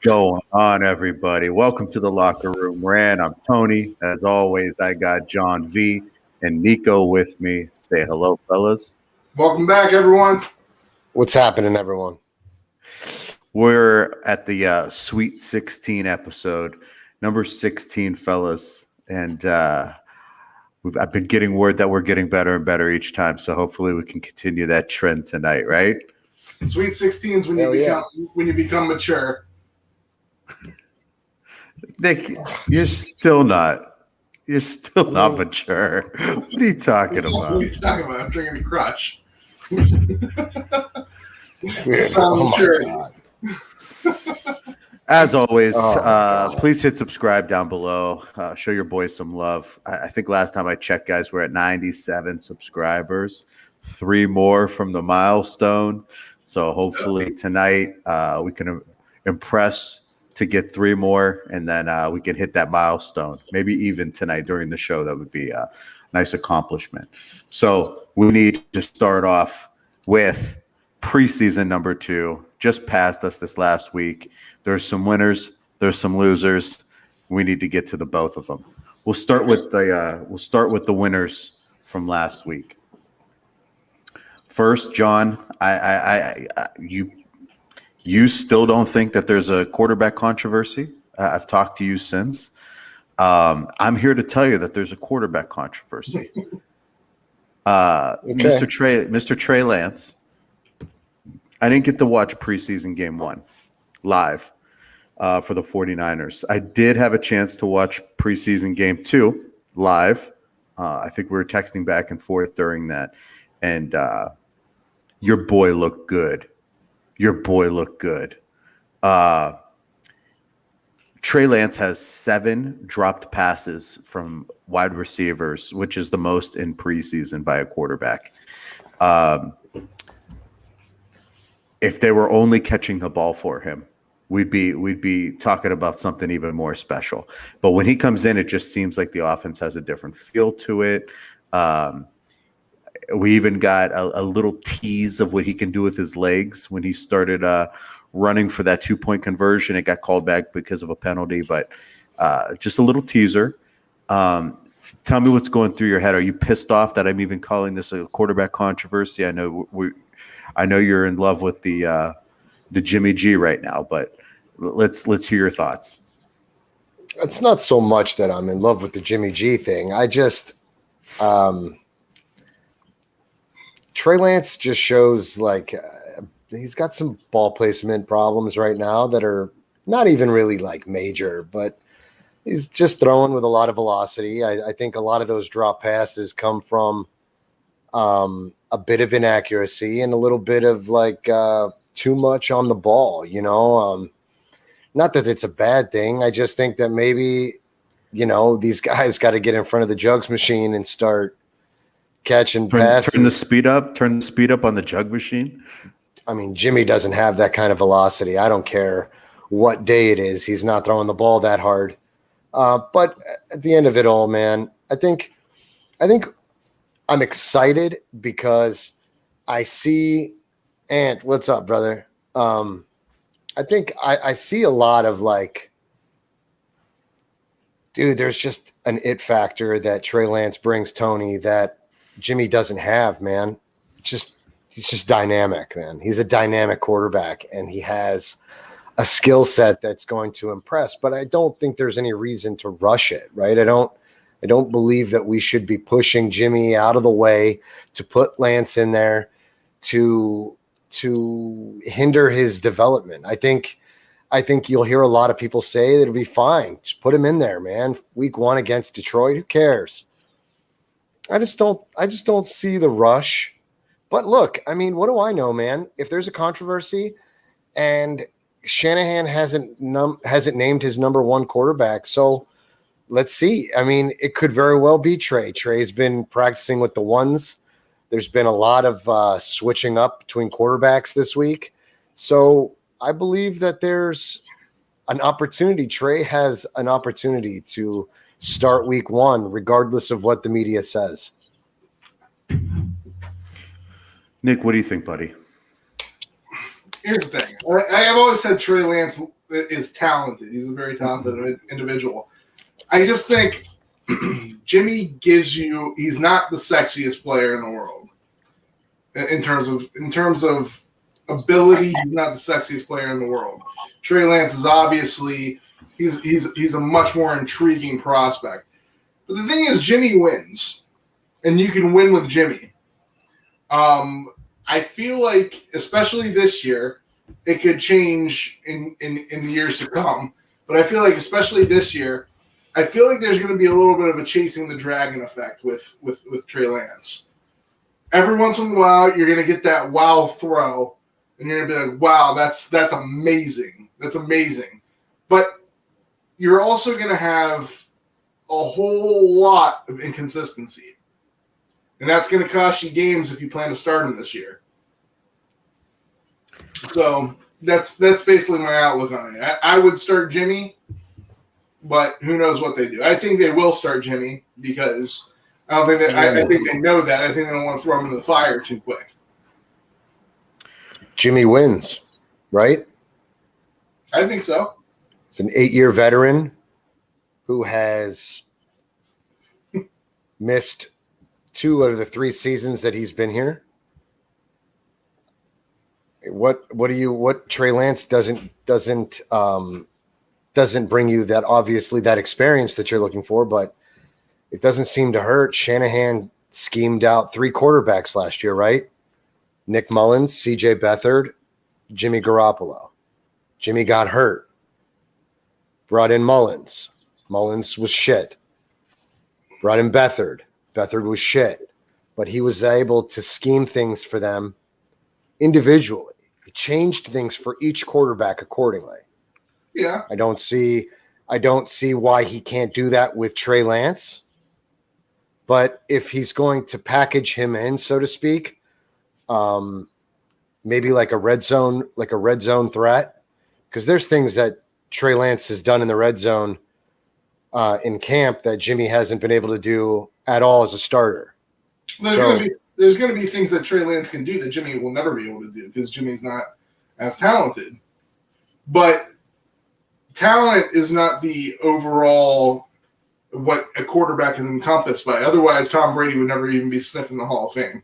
going on, everybody? Welcome to the Locker Room Rant. I'm Tony. As always, I got John V and Nico with me. Say hello, fellas. Welcome back, everyone. What's happening, everyone? We're at the Sweet 16 episode, number 16, fellas. And I've been getting word that we're getting better and better each time. So hopefully we can continue that trend tonight, right? Sweet 16s when you become mature. Nick, you're still not mature. What are you talking about? What are you talking about? I'm drinking a Crush. As always, please hit subscribe down below. Show your boys some love. I think last time I checked, guys, we're at 97 subscribers. 3 more from the milestone. So hopefully tonight we can impress to get 3 more, and then we can hit that milestone. Maybe even tonight during the show. That would be a nice accomplishment. So we need to start off with preseason number 2. Just passed us this last week. There's some winners. There's some losers. We need to get to the both of them. We'll start with the winners from last week. First, John, you still don't think that there's a quarterback controversy? I've talked to you since. I'm here to tell you that there's a quarterback controversy. Okay. Mr. Trey Lance. I didn't get to watch preseason game 1 live for the 49ers. I did have a chance to watch preseason game 2 live. I think we were texting back and forth during that. And your boy looked good. Trey Lance has 7 dropped passes from wide receivers, which is the most in preseason by a quarterback. If they were only catching the ball for him, we'd be talking about something even more special. But when he comes in, it just seems like the offense has a different feel to it. We even got a little tease of what he can do with his legs when he started running for that 2-point conversion. It got called back because of a penalty, but just a little teaser. Tell me what's going through your head. Are you pissed off that I'm even calling this a quarterback controversy? I know you're in love with the Jimmy G right now, but let's hear your thoughts. It's not so much that I'm in love with the Jimmy G thing. I just Trey Lance just shows like he's got some ball placement problems right now that are not even really like major, but he's just throwing with a lot of velocity. I think a lot of those drop passes come from a bit of inaccuracy and a little bit of like too much on the ball, not that it's a bad thing. I just think that maybe, these guys got to get in front of the jugs machine and start catching passes. Turn the speed up on the jug machine. I mean, Jimmy doesn't have that kind of velocity. I don't care what day it is. He's not throwing the ball that hard. But at the end of it all, man, I think I'm excited because I see Ant. What's up, brother? I think I see a lot of like, dude, there's just an it factor that Trey Lance brings Tony that Jimmy doesn't have, man. He's just dynamic, man. He's a dynamic quarterback, and he has a skill set that's going to impress. But I don't think there's any reason to rush it, right? I don't believe that we should be pushing Jimmy out of the way to put Lance in there to hinder his development. I think you'll hear a lot of people say that it'll be fine. Just put him in there, man. Week 1 against Detroit, who cares? I just don't see the rush. But look, I mean, what do I know, man? If there's a controversy and Shanahan hasn't named his number 1 quarterback, so let's see. I mean, it could very well be Trey. Trey's been practicing with the ones. There's been a lot of switching up between quarterbacks this week. So I believe that there's an opportunity. Trey has an opportunity to start week 1, regardless of what the media says. Nick, what do you think, buddy? Here's the thing. I have always said Trey Lance is talented. He's a very talented individual. I just think Jimmy gives you. He's not the sexiest player in the world in terms of ability. He's not the sexiest player in the world. Trey Lance is obviously he's a much more intriguing prospect. But the thing is, Jimmy wins, and you can win with Jimmy. I feel like, especially this year, it could change in the years to come. But I feel like, especially this year, I feel like there's going to be a little bit of a chasing the dragon effect with Trey Lance. Every once in a while, you're going to get that wow throw, and you're going to be like, wow, that's amazing. That's amazing. But you're also going to have a whole lot of inconsistency. And that's going to cost you games if you plan to start him this year. So that's basically my outlook on it. I would start Jimmy, but who knows what they do. I think they will start Jimmy because I don't think that I think they know that. I think they don't want to throw him in the fire too quick. Jimmy wins, right? I think so. It's an 8-year veteran who has missed 2 out of the 3 seasons that he's been here. What Trey Lance doesn't bring you that, obviously, that experience that you're looking for, but it doesn't seem to hurt. Shanahan schemed out 3 quarterbacks last year, right? Nick Mullins, CJ Beathard, Jimmy Garoppolo. Jimmy got hurt. Brought in Mullins. Mullins was shit. Brought in Beathard. Beathard was shit. But he was able to scheme things for them individually. He changed things for each quarterback accordingly. Yeah. I don't see why he can't do that with Trey Lance. But if he's going to package him in, so to speak, maybe like a red zone threat, because there's things that Trey Lance has done in the red zone in camp that Jimmy hasn't been able to do at all as a starter. There's going to be things that Trey Lance can do that Jimmy will never be able to do because Jimmy's not as talented. But talent is not the overall what a quarterback is encompassed by. Otherwise, Tom Brady would never even be sniffing the Hall of Fame.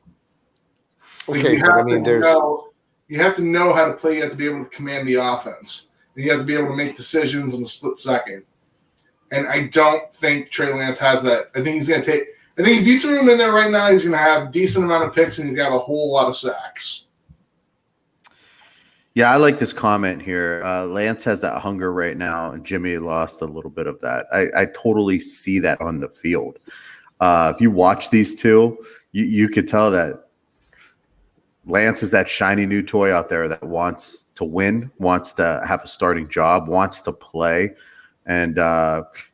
Okay, you have to know how to play. You have to be able to command the offense. And you have to be able to make decisions in a split second. And I don't think Trey Lance has that. I think he's going to take – I think if you threw him in there right now, he's going to have a decent amount of picks and he's going to have a whole lot of sacks. Yeah, I like this comment here. Lance has that hunger right now, and Jimmy lost a little bit of that. I totally see that on the field. If you watch these two, you could tell that Lance is that shiny new toy out there that wants to win, wants to have a starting job, wants to play. And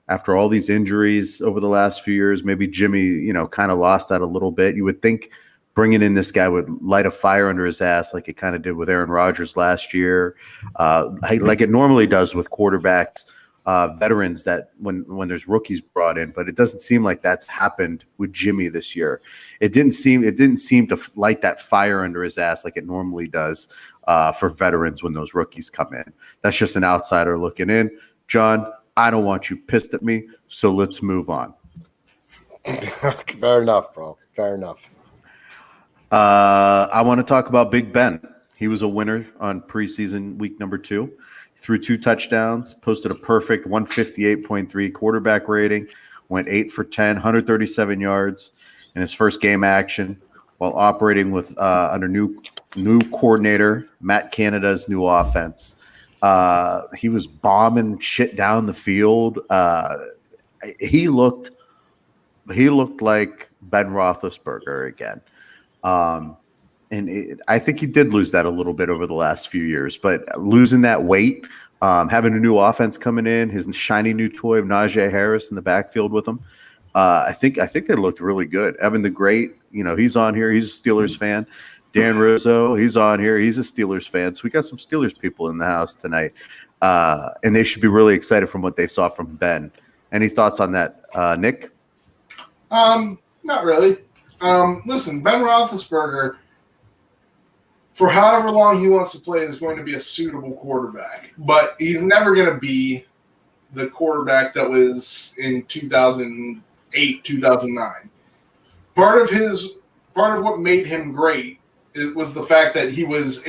after all these injuries over the last few years, maybe Jimmy, kind of lost that a little bit. You would think bringing in this guy would light a fire under his ass like it kind of did with Aaron Rodgers last year, like it normally does with quarterbacks, veterans that when there's rookies brought in. But it doesn't seem like that's happened with Jimmy this year. It didn't seem to light that fire under his ass like it normally does for veterans when those rookies come in. That's just an outsider looking in. John, I don't want you pissed at me, so let's move on. Fair enough, bro. Fair enough. I want to talk about Big Ben. He was a winner on preseason week number 2. He threw 2 touchdowns, posted a perfect 158.3 quarterback rating, went 8 for 10, 137 yards in his first game action while operating with under new coordinator Matt Canada's new offense. He was bombing shit down the field. He looked like Ben Roethlisberger again. I think he did lose that a little bit over the last few years, but losing that weight, having a new offense coming in, his shiny new toy of Najee Harris in the backfield with him. I think they looked really good. Evan the Great, he's on here. He's a Steelers fan. Dan Rizzo, he's on here. He's a Steelers fan. So we got some Steelers people in the house tonight. And they should be really excited from what they saw from Ben. Any thoughts on that, Nick? Not really. Listen, Ben Roethlisberger, for however long he wants to play, is going to be a suitable quarterback. But he's never going to be the quarterback that was in 2008, 2009. Part of what made him great was the fact that he was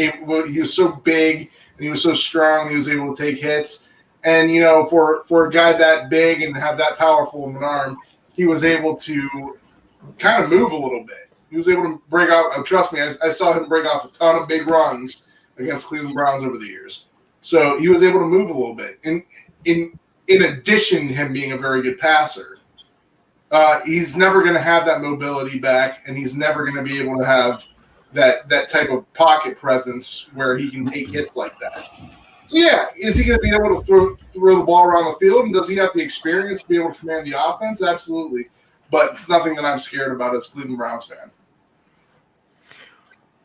so big and he was so strong and he was able to take hits. And, for a guy that big and have that powerful of an arm, he was able to kind of move a little bit. He was able to break out. Trust me, I saw him break off a ton of big runs against Cleveland Browns over the years. So he was able to move a little bit. And in addition to him being a very good passer, he's never going to have that mobility back, and he's never going to be able to have that type of pocket presence where he can take hits like that. So, yeah, is he going to be able to throw the ball around the field, and does he have the experience to be able to command the offense? Absolutely. But it's nothing that I'm scared about as a Cleveland Browns fan.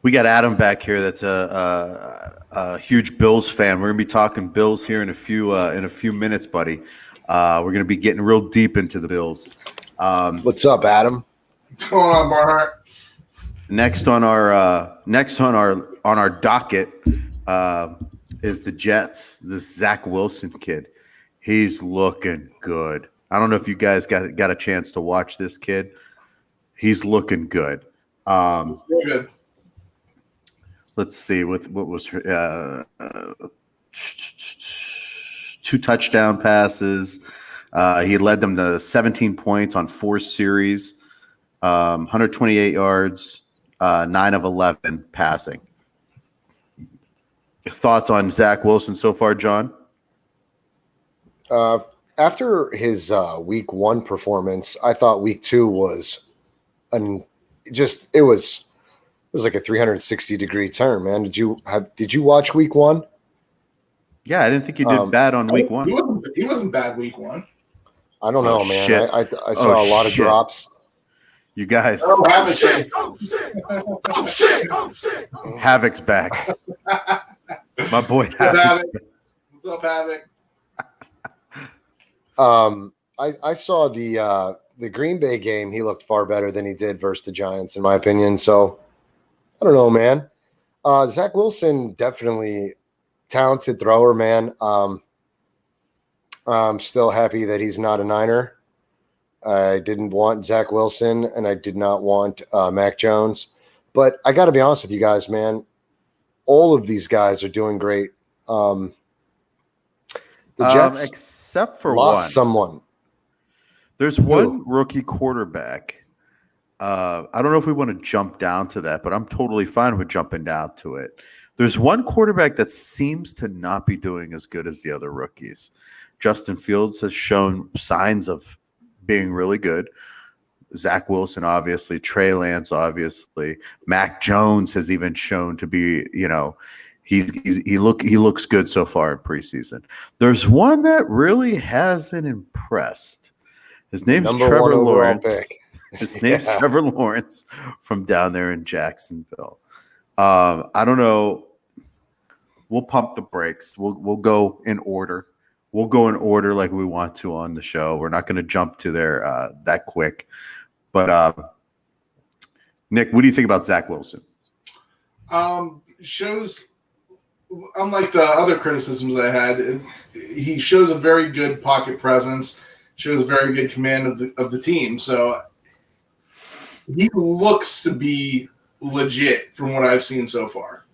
We got Adam back here. That's a huge Bills fan. We're gonna be talking Bills here in a few minutes, buddy. We're gonna be getting real deep into the Bills. What's up, Adam? What's going on, Barnhart? Next on our docket is the Jets. This Zach Wilson kid. He's looking good. I don't know if you guys got a chance to watch this kid. He's looking good. Real good. Let's see, what was her 2 touchdown passes. He led them to 17 points on 4 series, 128 yards, 9 of 11 passing. Thoughts on Zach Wilson so far, John? After his week 1 performance, I thought week 2 was it was like a 360-degree turn, man. Did you watch week 1? Yeah, I didn't think he did bad on week 1. He wasn't bad week 1. I don't know, man. Shit. I saw a lot of drops. You guys. Oh, shit. Havoc's back. My boy Havoc's back. What's up, Havoc? I saw the Green Bay game. He looked far better than he did versus the Giants, in my opinion. So I don't know, man. Zach Wilson, definitely talented thrower, man. I'm still happy that he's not a Niner. I didn't want Zach Wilson, and I did not want Mac Jones. But I got to be honest with you guys, man. All of these guys are doing great. The Jets, except for lost someone. There's one rookie quarterback. I don't know if we want to jump down to that, but I'm totally fine with jumping down to it. There's one quarterback that seems to not be doing as good as the other rookies. Justin Fields has shown signs of being really good. Zach Wilson, obviously. Trey Lance, obviously. Mac Jones has even shown to be, he looks good so far in preseason. There's one that really hasn't impressed. His name's Trevor Lawrence. His name's Trevor Lawrence from down there in Jacksonville. I don't know. We'll pump the brakes. We'll go in order. We'll go in order like we want to on the show. We're not going to jump to there that quick. But Nick, what do you think about Zach Wilson? Shows, unlike the other criticisms I had, he shows a very good pocket presence. Shows very good command of the team. So he looks to be legit from what I've seen so far.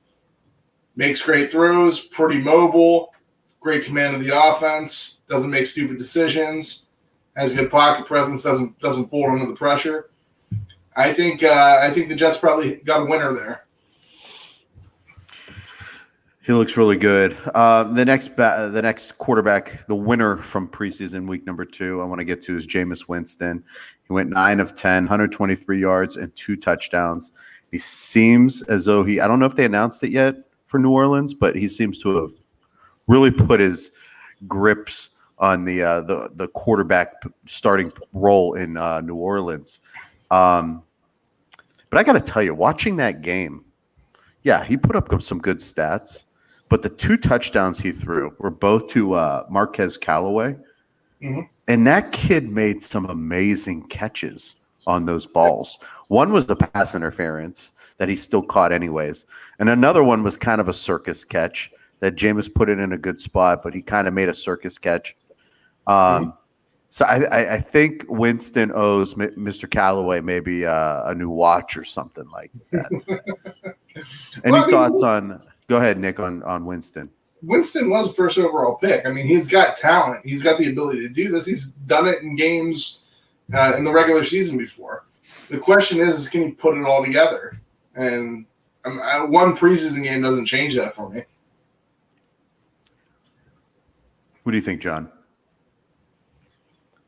Makes great throws, pretty mobile, great command of the offense, doesn't make stupid decisions, has good pocket presence, doesn't fold under the pressure. I think the Jets probably got a winner there. He looks really good. The next quarterback, the winner from preseason week number 2, I want to get to is Jameis Winston. He went 9 of 10, 123 yards and 2 touchdowns. He seems as though I don't know if they announced it yet for New Orleans, but he seems to have really put his grips on the quarterback starting role in New Orleans. But I got to tell you, watching that game, yeah, he put up some good stats. But the 2 touchdowns he threw were both to Marquez Callaway. Mm-hmm. And that kid made some amazing catches on those balls. One was the pass interference. that he still caught anyways. And another one was kind of a circus catch that Jameis put it in a good spot, but he kind of made a circus catch. So I think Winston owes Mr. Callaway maybe a new watch or something like that. Any thoughts on? Go ahead, Nick, on Winston. Winston was the first overall pick. I mean, he's got talent. He's got the ability to do this. He's done it in games in the regular season before. The question is can he put it all together? And one preseason game doesn't change that for me. What do you think, John?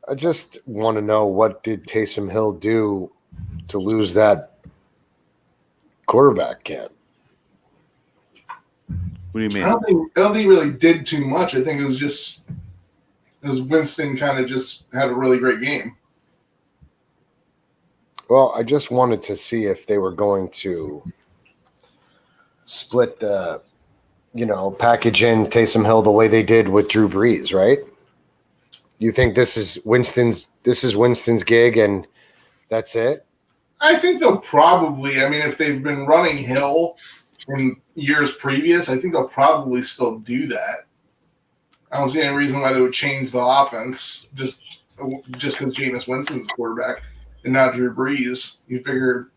I just want to know, what did Taysom Hill do to lose that quarterback camp? What do you mean? I don't think he really did too much. I think it was Winston kind of just had a really great game. Well, I just wanted to see if they were going to split the, package in Taysom Hill the way they did with Drew Brees, right? You think this is Winston's gig and that's it? I think they'll probably, if they've been running Hill in years previous, I think they'll probably still do that. I don't see any reason why they would change the offense just because Jameis Winston's the quarterback and not Drew Brees. You figure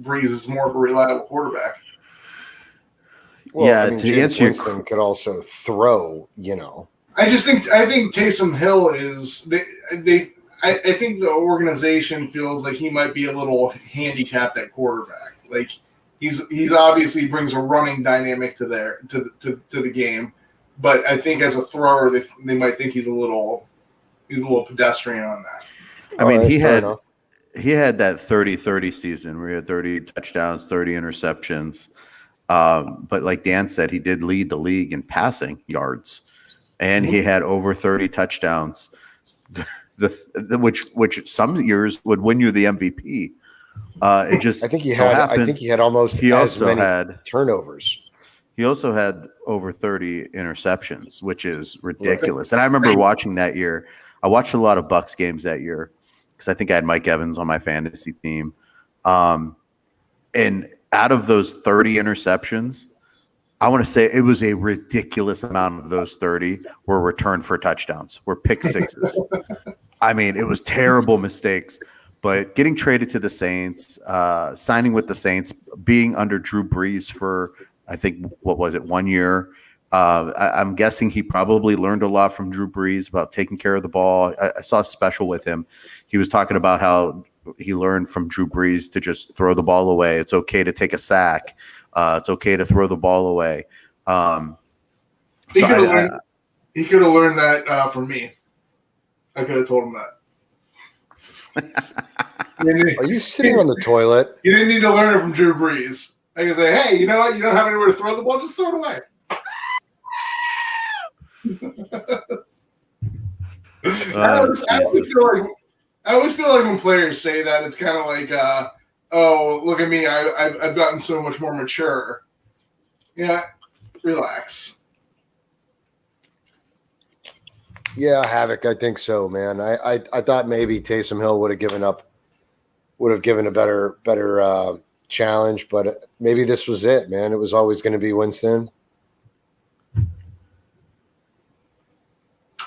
Brees is more of a reliable quarterback. Well, yeah, to Jameis answer Winston could also throw, I think Taysom Hill is I think the organization feels like he might be a little handicapped at quarterback. Like he's obviously brings a running dynamic to the game, but I think as a thrower they might think he's a little pedestrian on that. I mean, he had that 30-30 season where he had 30 touchdowns, 30 interceptions. But like Dan said, he did lead the league in passing yards, and he had over 30 touchdowns, which some years would win you the MVP. I think he had almost as many turnovers. He also had over 30 interceptions, which is ridiculous. And I remember watching that year. I watched a lot of Bucs games that year because I think I had Mike Evans on my fantasy team. And out of those 30 interceptions, I want to say it was a ridiculous amount of those 30 were returned for touchdowns, were pick sixes. I mean, it was terrible mistakes. But getting traded to the Saints, signing with the Saints, being under Drew Brees for, I think, 1 year. I'm guessing he probably learned a lot from Drew Brees about taking care of the ball. I saw a special with him. He was talking about how he learned from Drew Brees to just throw the ball away. It's okay to take a sack. It's okay to throw the ball away. He could have learned that from me. I could have told him that. Are you sitting on the toilet? You didn't need to learn it from Drew Brees. I can say, hey, you know what? You don't have anywhere to throw the ball. Just throw it away. I always feel like when players say that, it's kind of like, oh, look at me. I've gotten so much more mature. Yeah, relax. Yeah, Havoc, I think so, man. I thought maybe Taysom Hill would have given a better challenge, but maybe this was it, man. It was always going to be Winston.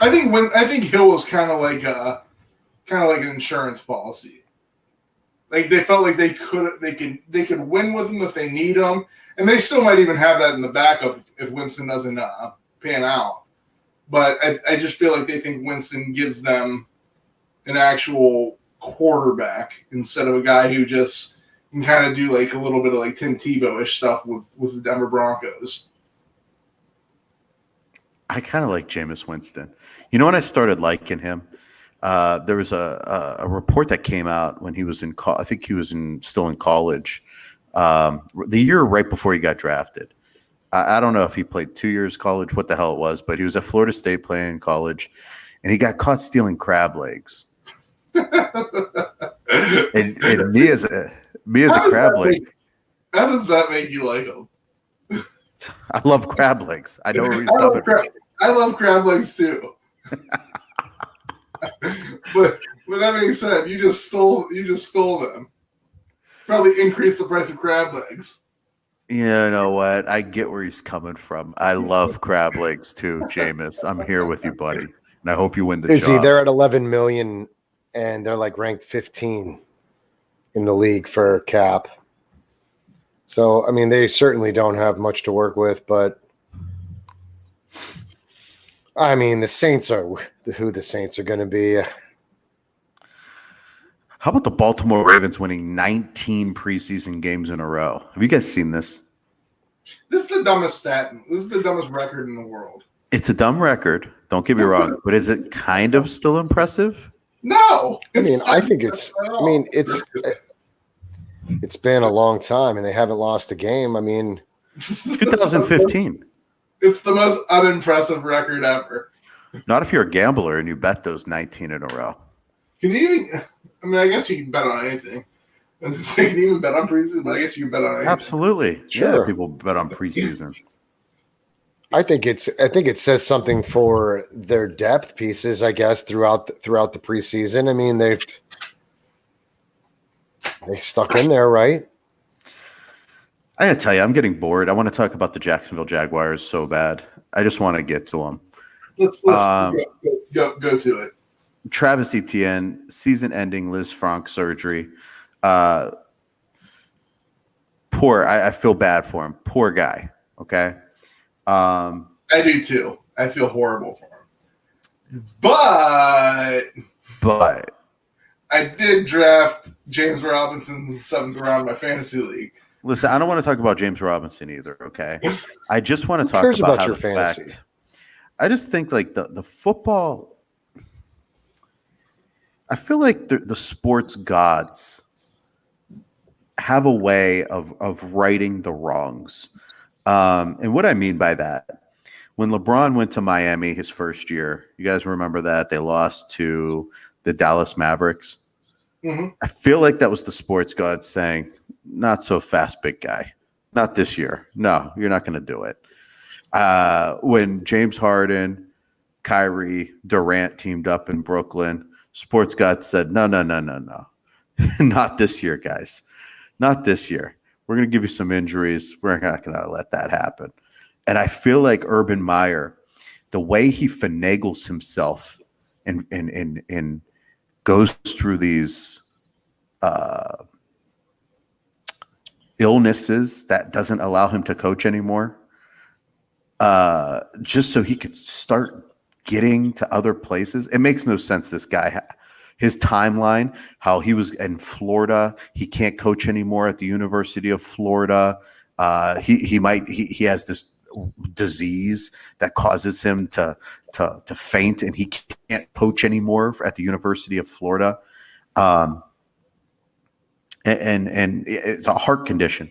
I think Hill was kind of like an insurance policy. Like they felt like they could win with him if they need him, and they still might even have that in the backup if Winston doesn't pan out. But I just feel like they think Winston gives them an actual quarterback instead of a guy who just can kind of do like a little bit of like Tim Tebow-ish stuff with the Denver Broncos. I kind of like Jameis Winston. You know when I started liking him? There was a report that came out when he was in I think he was still in college, the year right before he got drafted. I don't know if he played 2 years college, what the hell it was, but he was at Florida State playing in college, and he got caught stealing crab legs. and me as a crab leg. How does that make you like him? I love crab legs. I know where he's coming from. I love crab legs too. But with that being said, you just stole them. Probably increase the price of crab legs. You know what? I get where he's coming from. I love crab legs too, Jameis. I'm here with you, buddy. And I hope you win the Izzy, job. they're at 11 million and they're like ranked 15 in the league for cap. So, I mean, they certainly don't have much to work with, but I mean, the Saints are who the Saints are going to be. How about the Baltimore Ravens winning 19 preseason games in a row? Have you guys seen this? This is the dumbest stat. This is the dumbest record in the world. It's a dumb record. Don't get me wrong, but is it kind of still impressive? No. I mean, I think it's been a long time and they haven't lost a game. I mean, 2015. It's the most unimpressive record ever. Not if you're a gambler and you bet those 19 in a row. Can you even? I mean, I guess you can bet on anything. I was gonna say, can you even bet on preseason? But I guess you can bet on anything. Absolutely. Sure. Yeah, people bet on preseason. I think it says something for their depth pieces, I guess, throughout the preseason. I mean, they stuck in there, right? I gotta tell you, I'm getting bored. I want to talk about the Jacksonville Jaguars so bad. I just want to get to them. Let's go to it. Travis Etienne, season-ending Liz Frank surgery. Poor. I feel bad for him. Poor guy. Okay. I do too. I feel horrible for him. But I did draft James Robinson in the 7th round of my fantasy league. Listen, I don't want to talk about James Robinson either, okay? I just want to talk cares about about how your the fantasy? fact. I just think like the football. I feel like the sports gods have a way of righting the wrongs. And what I mean by that, when LeBron went to Miami his first year, you guys remember that they lost to the Dallas Mavericks. Mm-hmm. I feel like that was the sports gods saying, not so fast, big guy. Not this year. No, you're not going to do it. When James Harden, Kyrie, Durant teamed up in Brooklyn, sports gods said, no. Not this year, guys. Not this year. We're going to give you some injuries. We're not going to let that happen. And I feel like Urban Meyer, the way he finagles himself and goes through these illnesses that doesn't allow him to coach anymore, just so he could start getting to other places. It makes no sense. This guy, his timeline, how he was in Florida, he can't coach anymore at the University of Florida. He has this disease that causes him to faint, and he can't coach anymore at the University of Florida. And it's a heart condition.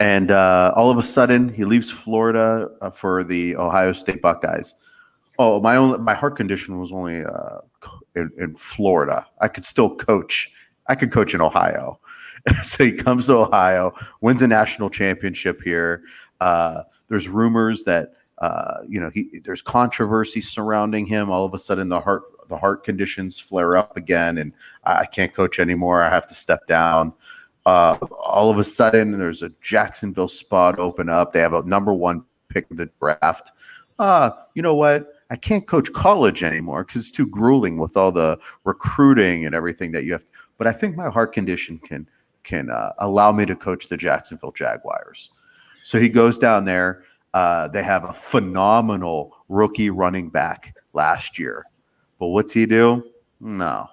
And all of a sudden, he leaves Florida for the Ohio State Buckeyes. Oh, my heart condition was only in Florida. I could still coach. I could coach in Ohio. So he comes to Ohio, wins a national championship here. There's rumors that there's controversy surrounding him. All of a sudden, the heart conditions flare up again, and I can't coach anymore. I have to step down. All of a sudden, there's a Jacksonville spot open up. They have a number 1 pick of the draft. You know what? I can't coach college anymore because it's too grueling with all the recruiting and everything that you have to. But I think my heart condition can allow me to coach the Jacksonville Jaguars. So he goes down there. They have a phenomenal rookie running back last year. But what's he do? No,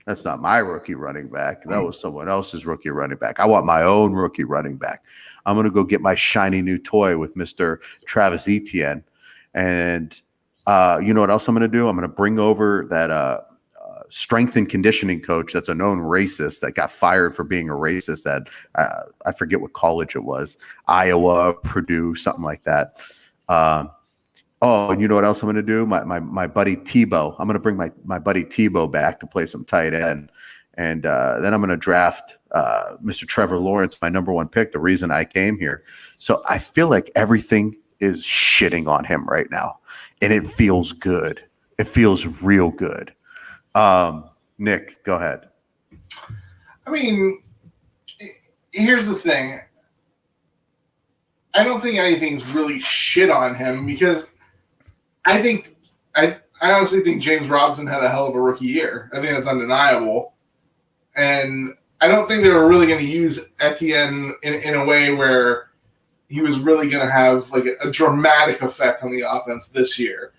that's not my rookie running back. That was someone else's rookie running back. I want my own rookie running back. I'm going to go get my shiny new toy with Mr. Travis Etienne. And you know what else I'm going to do? I'm going to bring over that strength and conditioning coach that's a known racist that got fired for being a racist at I forget what college it was, Iowa, Purdue, something like that. And you know what else I'm going to do? My buddy Tebow. I'm going to bring my buddy Tebow back to play some tight end. And then I'm going to draft Mr. Trevor Lawrence, my number 1 pick, the reason I came here. So I feel like everything is shitting on him right now. And it feels good. It feels real good. Nick, go ahead. I mean, here's the thing. I don't think anything's really shit on him because I honestly think James Robinson had a hell of a rookie year. I think that's undeniable. And I don't think they were really going to use Etienne in a way where he was really going to have like a dramatic effect on the offense this year.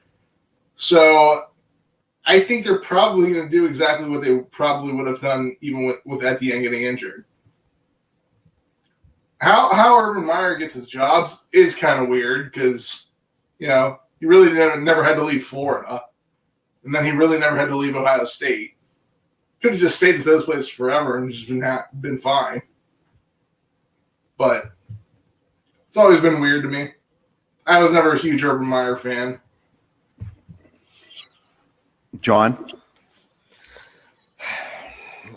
So I think they're probably going to do exactly what they probably would have done even with Etienne getting injured. How Urban Meyer gets his jobs is kind of weird because, he really never had to leave Florida. And then he really never had to leave Ohio State. Could have just stayed at those places forever and just been fine. But it's always been weird to me. I was never a huge Urban Meyer fan. John?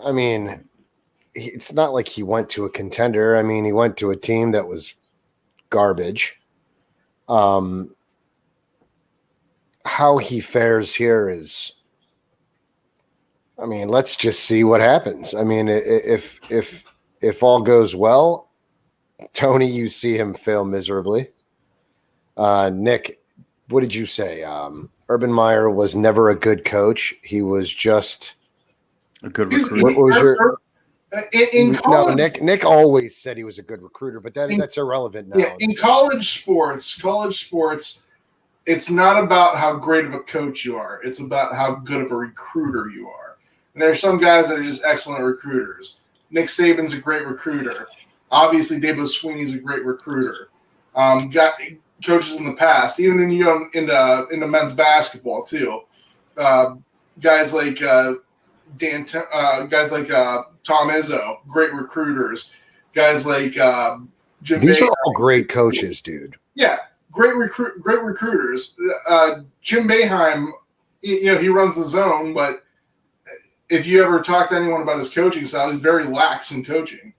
I mean, it's not like he went to a contender. I mean, he went to a team that was garbage. How he fares here is, I mean, let's just see what happens. I mean, if all goes well, Tony, you see him fail miserably. Nick, what did you say? Urban Meyer was never a good coach. He was just a good recruiter. What was your? In college, no, Nick always said he was a good recruiter, but that's irrelevant now. Yeah, in college sports, it's not about how great of a coach you are. It's about how good of a recruiter you are. And there are some guys that are just excellent recruiters. Nick Saban's a great recruiter. Obviously, Dabo Swinney's a great recruiter. Got coaches in the past, even into men's basketball too. Guys like Tom Izzo, great recruiters. Guys like Jim. These are all great coaches, dude. Yeah, great recruiters. Jim Boeheim, he runs the zone, but if you ever talk to anyone about his coaching style, he's very lax in coaching.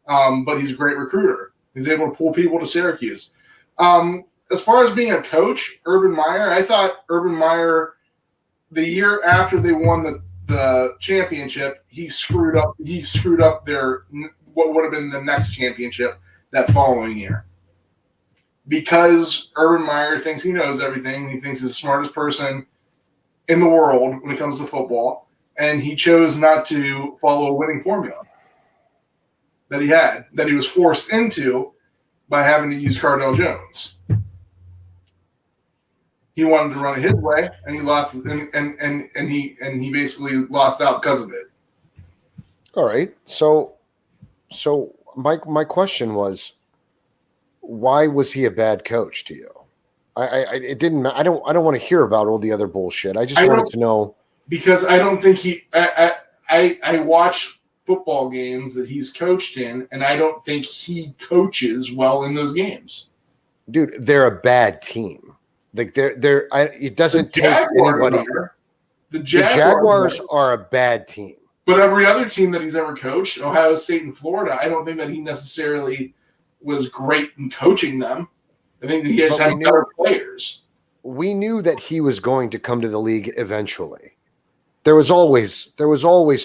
But he's a great recruiter. He's able to pull people to Syracuse. As far as being a coach, Urban Meyer, I thought Urban Meyer, the year after they won the championship, he screwed up their what would have been the next championship that following year. Because Urban Meyer thinks he knows everything. He thinks he's the smartest person in the world when it comes to football. And he chose not to follow a winning formula that he was forced into by having to use Cardell Jones. He wanted to run it his way, and he lost, and he basically lost out because of it. All right. So my question was, why was he a bad coach to you? I don't want to hear about all the other bullshit. I just wanted to know, because I don't think I watch football games that he's coached in, and I don't think he coaches well in those games. Dude, they're a bad team. Like it doesn't take anybody. The Jaguars are a bad team. But every other team that he's ever coached, Ohio State and Florida, I don't think that he necessarily was great in coaching them. I think that he has had better players. We knew that he was going to come to the league eventually. There was always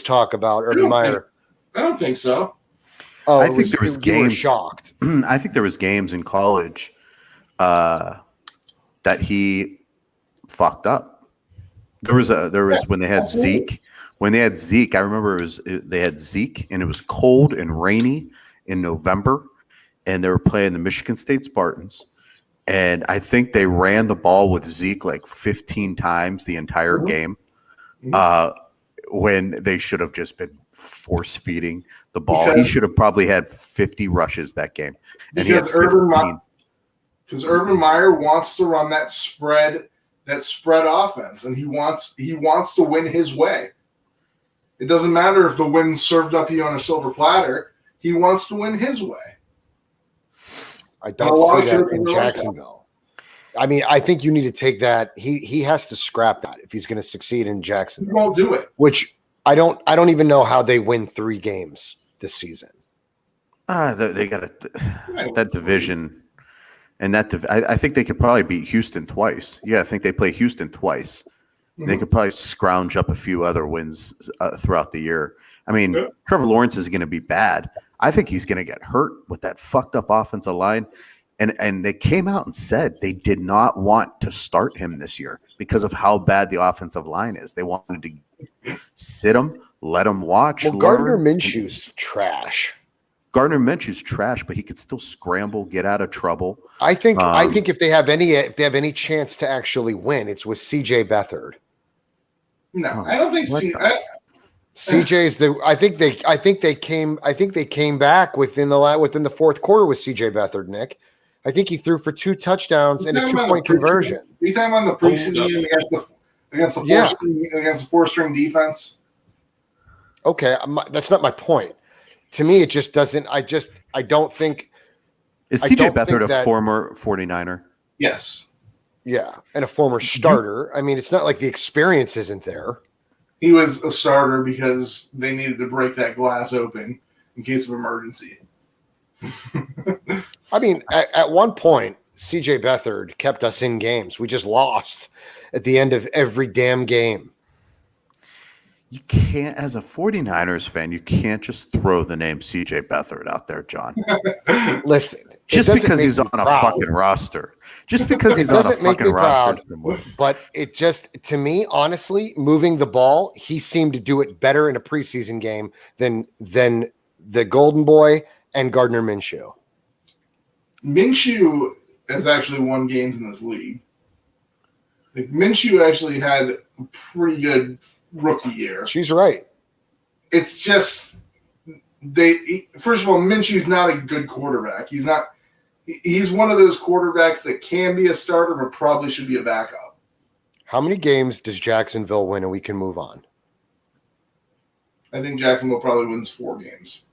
talk about Urban Meyer. I don't think so. Oh, I think there was games. You were shocked. I think there was games in college that he fucked up. There was when they had Zeke. When they had Zeke, I remember they had Zeke, and it was cold and rainy in November, and they were playing the Michigan State Spartans. And I think they ran the ball with Zeke like 15 times the entire game, when they should have just been force feeding the ball. He should have probably had 50 rushes that game, and he had 15. Because Urban Meyer wants to run that spread offense, and he wants to win his way. It doesn't matter if the win's served up you on a silver platter. He wants to win his way. I don't see that in Jacksonville. I mean, I think you need to take that. He has to scrap that if he's going to succeed in Jacksonville. He won't do it. Which I don't even know how they win 3 games this season. They got that division, and I think they could probably beat Houston twice. Yeah, I think they play Houston twice. Mm-hmm. They could probably scrounge up a few other wins throughout the year. I mean, Trevor Lawrence is going to be bad. I think he's going to get hurt with that fucked up offensive line. And they came out and said they did not want to start him this year because of how bad the offensive line is. They wanted to sit him, let him watch. Well, Gardner Minshew's trash. Gardner Minshew's trash, but he could still scramble, get out of trouble. I think if they have any chance to actually win, it's with CJ Beathard. No, I don't think CJ's the. I think they came back within the fourth quarter with CJ Beathard. Nick, I think he threw for 2 touchdowns and a 2-point conversion. Are you talking on the preseason against the 4-string defense? Okay, that's not my point. To me, it just doesn't. I don't think. Is CJ Beathard a former 49er? Yes. Yeah, and a former starter. I mean, it's not like the experience isn't there. He was a starter because they needed to break that glass open in case of emergency. I mean, at one point, CJ Beathard kept us in games. We just lost at the end of every damn game. You can't, as a 49ers fan, you can't just throw the name CJ Beathard out there, John. Listen, just because he's on a fucking roster. Just because he's on a fucking roster. But it just, to me, honestly, moving the ball, he seemed to do it better in a preseason game than the Golden Boy and Gardner Minshew. Minshew has actually won games in this league. Like, Minshew actually had a pretty good rookie year. She's right. It's just first of all, Minshew's not a good quarterback. He's one of those quarterbacks that can be a starter, but probably should be a backup. How many games does Jacksonville win and we can move on? I think Jacksonville probably wins 4 games.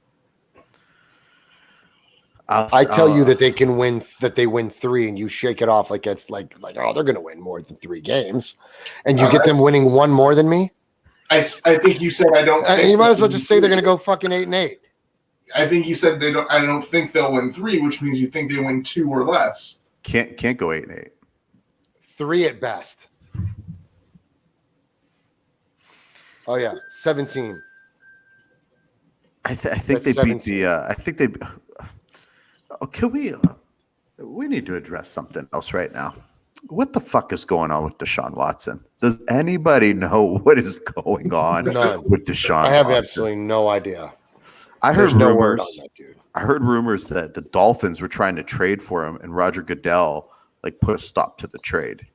I tell you that they can win, that they win 3, and you shake it off like it's like oh, they're going to win more than 3 games, and you get them winning 1 more than me. I think you said I don't. And you might as well just say they're going to go fucking 8-8. I think you said they don't. I don't think they'll win 3, which means you think they win 2 or less. Can't go 8-8. 3 at best. Oh yeah, 17. I think they 17. Beat the. I think they. Can we? We need to address something else right now. What the fuck is going on with Deshaun Watson? Does anybody know what is going on with Deshaun Watson? I have absolutely no idea. I heard rumors. I heard rumors that the Dolphins were trying to trade for him, and Roger Goodell put a stop to the trade.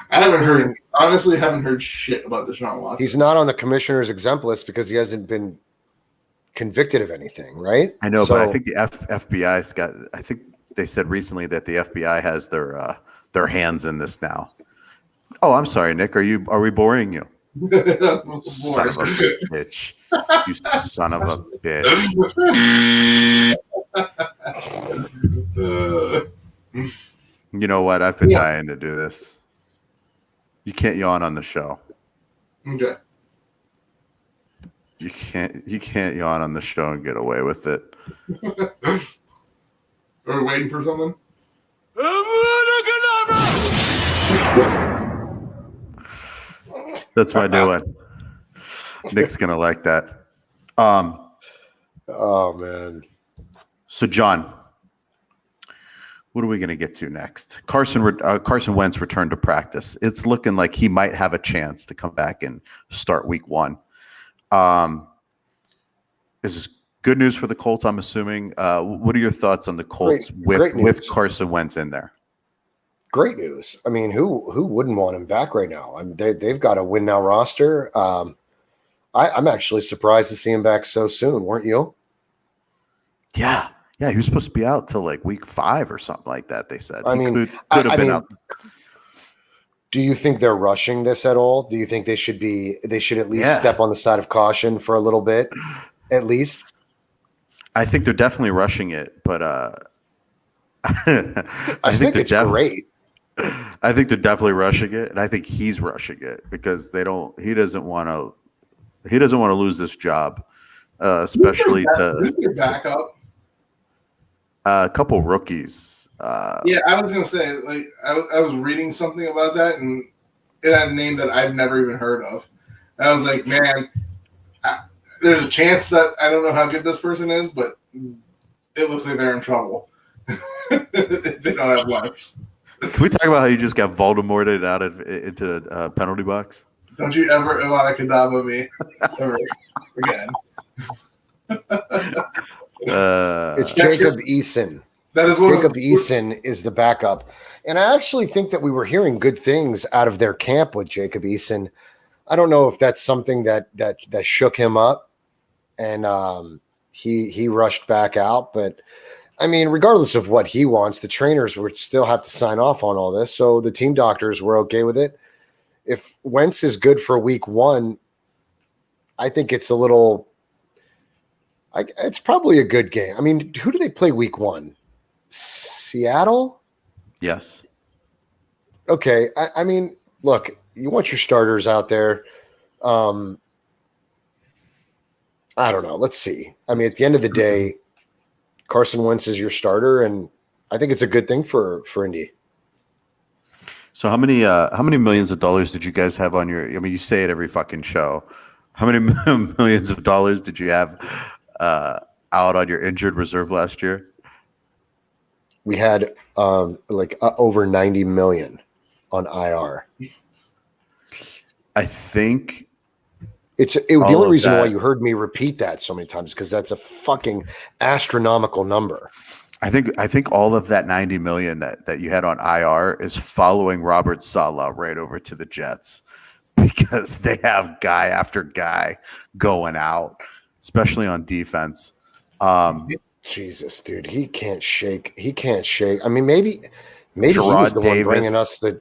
I honestly haven't heard shit about Deshaun Watson. He's not on the commissioner's exempt list because he hasn't been convicted of anything, right? I know, but I think the FBI's got. I think they said recently that the FBI has their hands in this now. Oh, I'm sorry, Nick. Are we boring you? Son of a bitch! You son of a bitch! You know what? I've been dying to do this. You can't yawn on the show. Okay. You can't yawn on the show and get away with it. Are we waiting for something? That's my new one. Nick's gonna like that. Oh man. So John, what are we gonna get to next? Carson Wentz returned to practice. It's looking like he might have a chance to come back and start week 1. Is this good news for the Colts? I'm assuming. What are your thoughts on the Colts with Carson Wentz in there? Great news. I mean, who wouldn't want him back right now? I mean, they've got a win now roster. I'm actually surprised to see him back so soon. Weren't you? Yeah. He was supposed to be out till week 5 or something like that. They said. Could have been out. Do you think they're rushing this at all? Do you think they should at least step on the side of caution for a little bit, at least? I think they're definitely rushing it, but I think it's great. I think they're definitely rushing it, and I think he's rushing it because he doesn't want to lose this job, especially who's their backup? A couple rookies. Yeah, I was gonna say, I was reading something about that, and it had a name that I've never even heard of. And I was like, man, there's a chance that I don't know how good this person is, but it looks like they're in trouble if they don't have Wentz. Can we talk about how you just got Voldemorted out into penalty box? Don't you ever Ivana Kadabra me ever again. It's Jacob Eason. That is Jacob Eason is the backup. And I actually think that we were hearing good things out of their camp with Jacob Eason. I don't know if that's something that shook him up and he rushed back out. But, I mean, regardless of what he wants, the trainers would still have to sign off on all this. So the team doctors were okay with it. If Wentz is good for week 1, I think it's a little – it's probably a good game. I mean, who do they play week 1? Seattle? Yes. Okay. I mean, look, you want your starters out there. I don't know. Let's see. I mean, at the end of the day, Carson Wentz is your starter, and I think it's a good thing for Indy. So how many millions of dollars did you guys have on your? I mean, you say it every fucking show. How many millions of dollars did you have out on your injured reserve last year? We had over 90 million on IR. I think the only reason why you heard me repeat that so many times is because that's a fucking astronomical number. I think all of that 90 million that you had on IR is following Robert Saleh right over to the Jets because they have guy after guy going out, especially on defense. Jesus, dude, he can't shake. I mean, maybe he Gerard was the Davis. one bringing us the.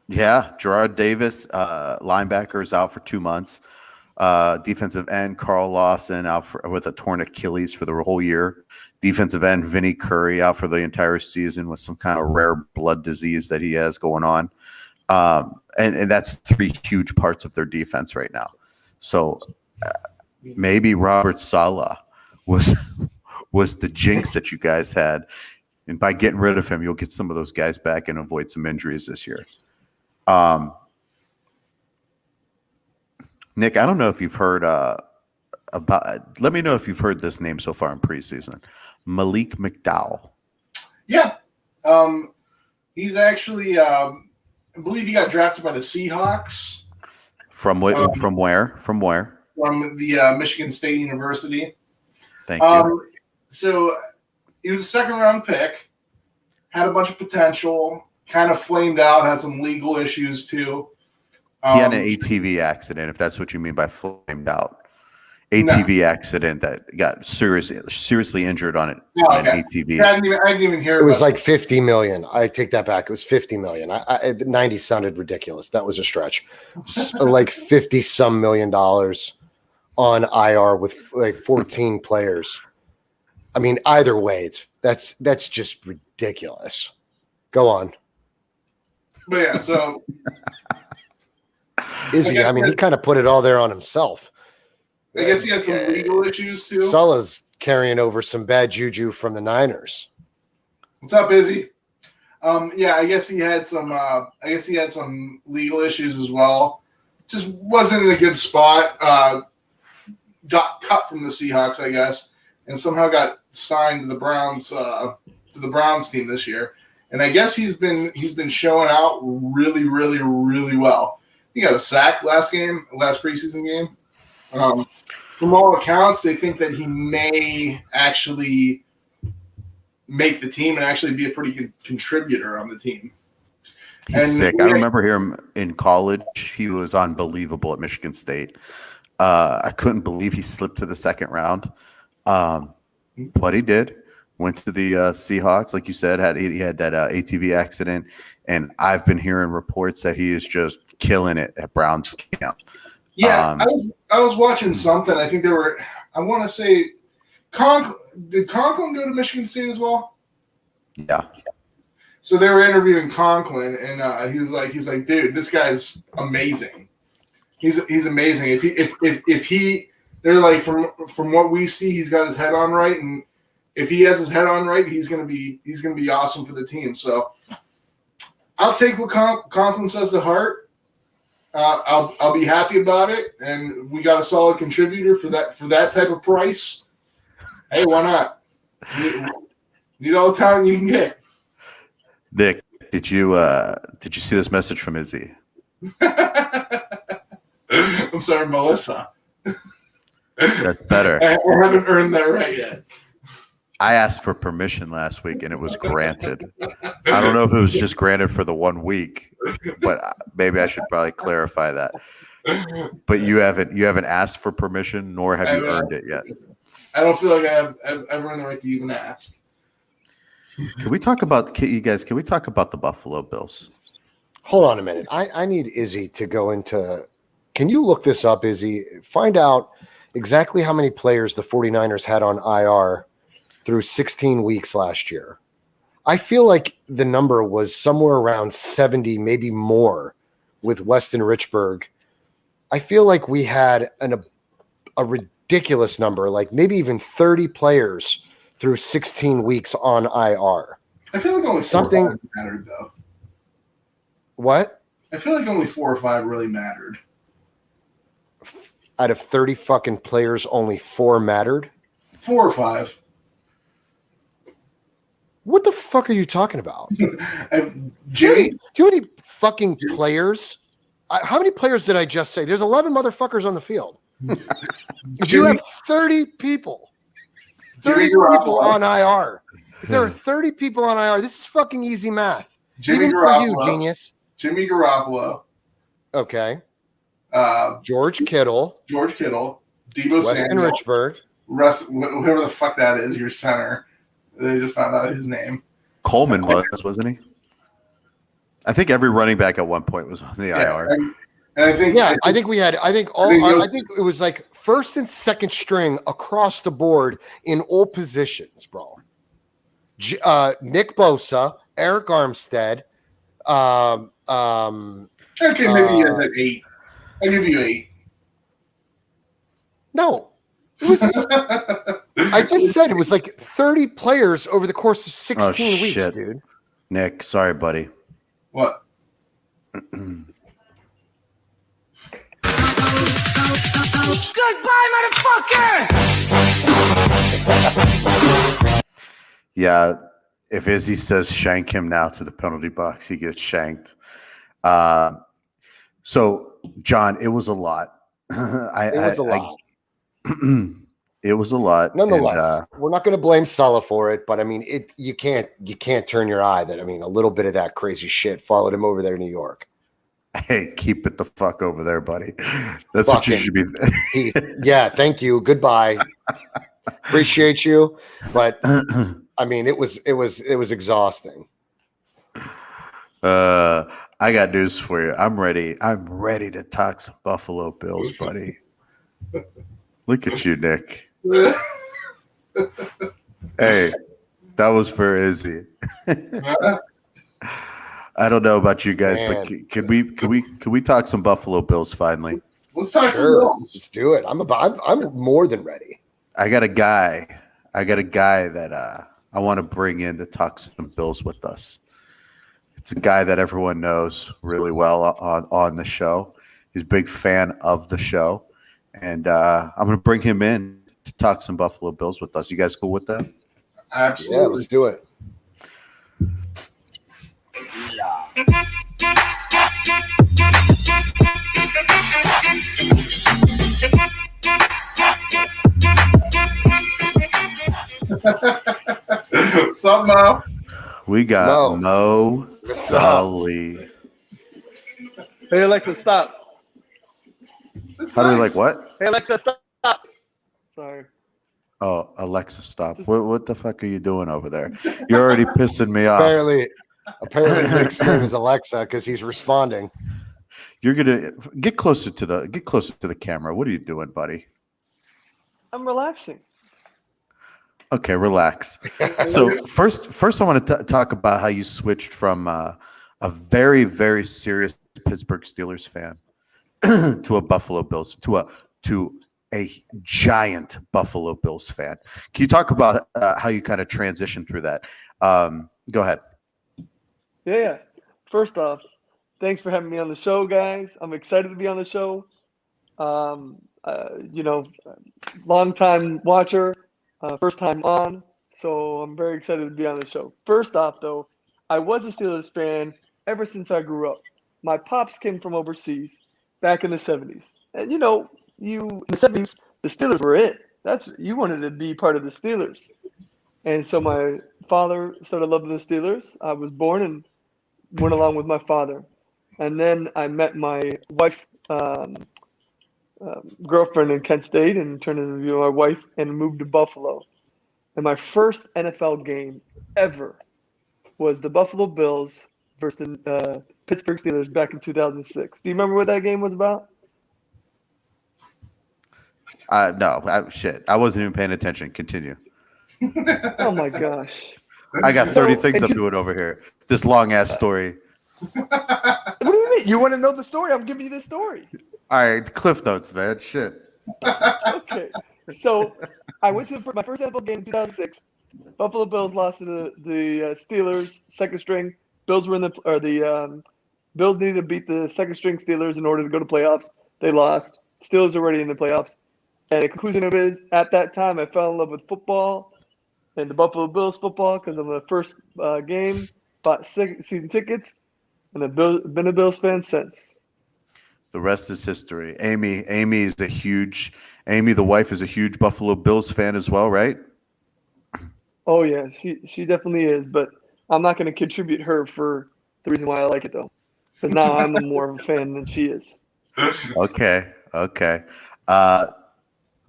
Yeah, Gerard Davis, linebacker, is out for 2 months. Defensive end Carl Lawson out with a torn Achilles for the whole year. Defensive end Vinny Curry out for the entire season with some kind of rare blood disease that he has going on. And that's 3 huge parts of their defense right now. So maybe Robert Saleh was the jinx that you guys had. And by getting rid of him, you'll get some of those guys back and avoid some injuries this year. Nick, I don't know if you've heard about. Let me know if you've heard this name so far in preseason. Malik McDowell. Yeah, he's actually. I believe he got drafted by the Seahawks. From where? From where? From the Michigan State University. Thank you. So he was a second-round pick. Had a bunch of potential. Kind of flamed out. Had some legal issues too. He had an ATV accident, if that's what you mean by flamed out. ATV accident that got seriously injured on it. Oh, okay. An ATV. I didn't even hear. It was like 50 million. I take that back. It was 50 million. 90 sounded ridiculous. That was a stretch. Like 50 some $million on IR with like 14 players. I mean, either way, that's just ridiculous. Go on. But yeah, so Izzy, I mean, he kind of put it all there on himself. I guess he had some legal issues too. Saleh's carrying over some bad juju from the Niners. What's up, Izzy? Yeah, I guess he had some. Legal issues as well. Just wasn't in a good spot. Got cut from the Seahawks, I guess, and somehow got signed to the Browns. To the Browns team this year, and I guess he's been showing out really, really, really well. He got a sack last preseason game. From all accounts, they think that he may actually make the team and actually be a pretty good contributor on the team. He's sick. I remember him in college. He was unbelievable at Michigan State. I couldn't believe he slipped to the second round. But he did. Went to the Seahawks, like you said. He had that ATV accident, and I've been hearing reports that he is just killing it at Browns camp. Yeah, I was watching something. I think I want to say, did Conklin go to Michigan State as well? Yeah. So they were interviewing Conklin, and he's like, dude, this guy's amazing. He's amazing. If he, they're like, from what we see, he's got his head on right, and if he has his head on right, he's gonna be awesome for the team. So I'll take what Conklin says to heart. I'll be happy about it, and we got a solid contributor for that type of price. Hey, why not? Need all the talent you can get. Nick, did you see this message from Izzy? I'm sorry, Melissa. That's better. I haven't earned that right yet. I asked for permission last week and it was granted. I don't know if it was just granted for the 1 week, but maybe I should probably clarify that. But you haven't asked for permission, nor have you earned it yet. I don't feel like I've earned the right to even ask. Can we talk about the Buffalo Bills? Hold on a minute. I need Izzy to go into – can you look this up, Izzy? Find out exactly how many players the 49ers had on IR through 16 weeks last year. I feel like the number was somewhere around 70, maybe more, with Weston Richburg. I feel like we had a ridiculous number, like maybe even 30 players through 16 weeks on IR. I feel like only something 4 or 5 mattered, though. What? I feel like only 4 or 5 really mattered. Out of 30 fucking players, only 4 mattered? 4 or 5. What the fuck are you talking about? Jimmy? Do you know how many fucking players? How many players did I just say? There's 11 motherfuckers on the field. If you have 30 people, 30 people on IR. If there are 30 people on IR, this is fucking easy math. Even for you, genius. Jimmy Garoppolo. Okay. George Kittle. Debo Weston Samuel. Richburg. Whoever the fuck that is, your center. They just found out his name. Coleman wasn't he? I think every running back at one point was on the IR. And I think I think it was like first and second string across the board in all positions, bro. Nick Bosa, Eric Armstead. Okay, maybe he has at 8. I'll give you 8. No. I just said it was like 30 players over the course of 16 weeks, shit. dude. Nick, sorry, buddy. What? Goodbye, motherfucker! Yeah, if Izzy says shank him now to the penalty box, he gets shanked. So, John, it was a lot. It was a lot. It was a lot. Nonetheless, we're not going to blame Salah for it, but I mean, you can't turn your eye that, I mean, a little bit of that crazy shit followed him over there to New York. Hey, keep it the fuck over there, buddy. That's what you should be. Yeah, thank you. Goodbye. Appreciate you, but I mean, it was exhausting. I got news for you. I'm ready to talk some Buffalo Bills, buddy. Look at you, Nick. Hey, that was for Izzy. I don't know about you guys, but can we talk some Buffalo Bills finally? Let's talk some Bills. Let's do it. I'm more than ready. I got a guy that I want to bring in to talk some Bills with us. It's a guy that everyone knows really well on the show. He's a big fan of the show. And I'm going to bring him in to talk some Buffalo Bills with us. You guys cool with that? Absolutely. Yeah, let's do it. What's up, Mo? We got Mo Sully. Hey, Alexa, stop. How do we like what? Hey, Alexa, stop. Sorry. Oh, Alexa, stop. What the fuck are you doing over there? You're already pissing me off. Apparently Nick's name is Alexa because he's responding. You're gonna get closer to the camera. What are you doing, buddy? I'm relaxing. Okay, relax. So first I want to talk about how you switched from a very, very serious Pittsburgh Steelers fan to a Buffalo Bills to a giant Buffalo Bills fan. Can you talk about how you kind of transitioned through that? Go ahead. Yeah. First off, Thanks for having me on the show, guys. I'm excited to be on the show. Long time watcher, first time on. So I'm very excited to be on the show. First off, though, I was a Steelers fan ever since I grew up. My pops came from overseas back in the 70s. And in the 70s, the Steelers were it. You wanted to be part of the Steelers. And so my father started loving the Steelers. I was born and went along with my father. And then I met my wife, girlfriend in Kent State, and turned into my wife and moved to Buffalo. And my first NFL game ever was the Buffalo Bills versus the Pittsburgh Steelers back in 2006. Do you remember what that game was about? No, shit. I wasn't even paying attention. Continue. Oh my gosh. I got 30 So, things I'm doing over here. This long ass story. What do you mean? You want to know the story? I'm giving you the story. All right, Cliff Notes, man. Shit. Okay. So I went to my first NFL game in 2006. Buffalo Bills lost to the Steelers, second string. Bills Bills needed to beat the second string Steelers in order to go to playoffs. They lost. Steelers are already in the playoffs. And the conclusion of it is, at that time, I fell in love with football and the Buffalo Bills football because of the first game. Bought season tickets, and I've been a Bills fan since. The rest is history. Amy, the wife, is a huge Buffalo Bills fan as well, right? Oh yeah, she definitely is. But I'm not going to contribute her for the reason why I like it though, because now I'm more of a fan than she is. Okay.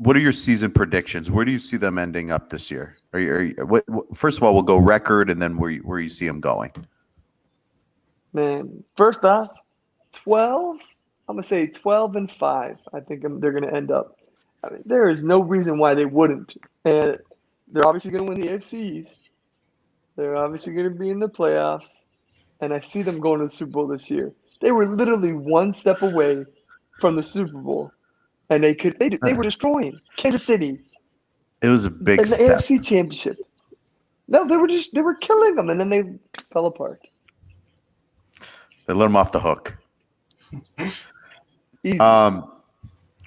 What are your season predictions? Where do you see them ending up this year? First of all, we'll go record, and then where you see them going. Man, first off, 12. I'm gonna say 12-5. I think they're gonna end up. I mean, there is no reason why they wouldn't. And they're obviously gonna win the AFCs. They're obviously gonna be in the playoffs, and I see them going to the Super Bowl this year. They were literally one step away from the Super Bowl. And they were destroying Kansas City. It was a big in the step. AFC Championship. No, they were killing them, and then they fell apart. They let them off the hook. Easy.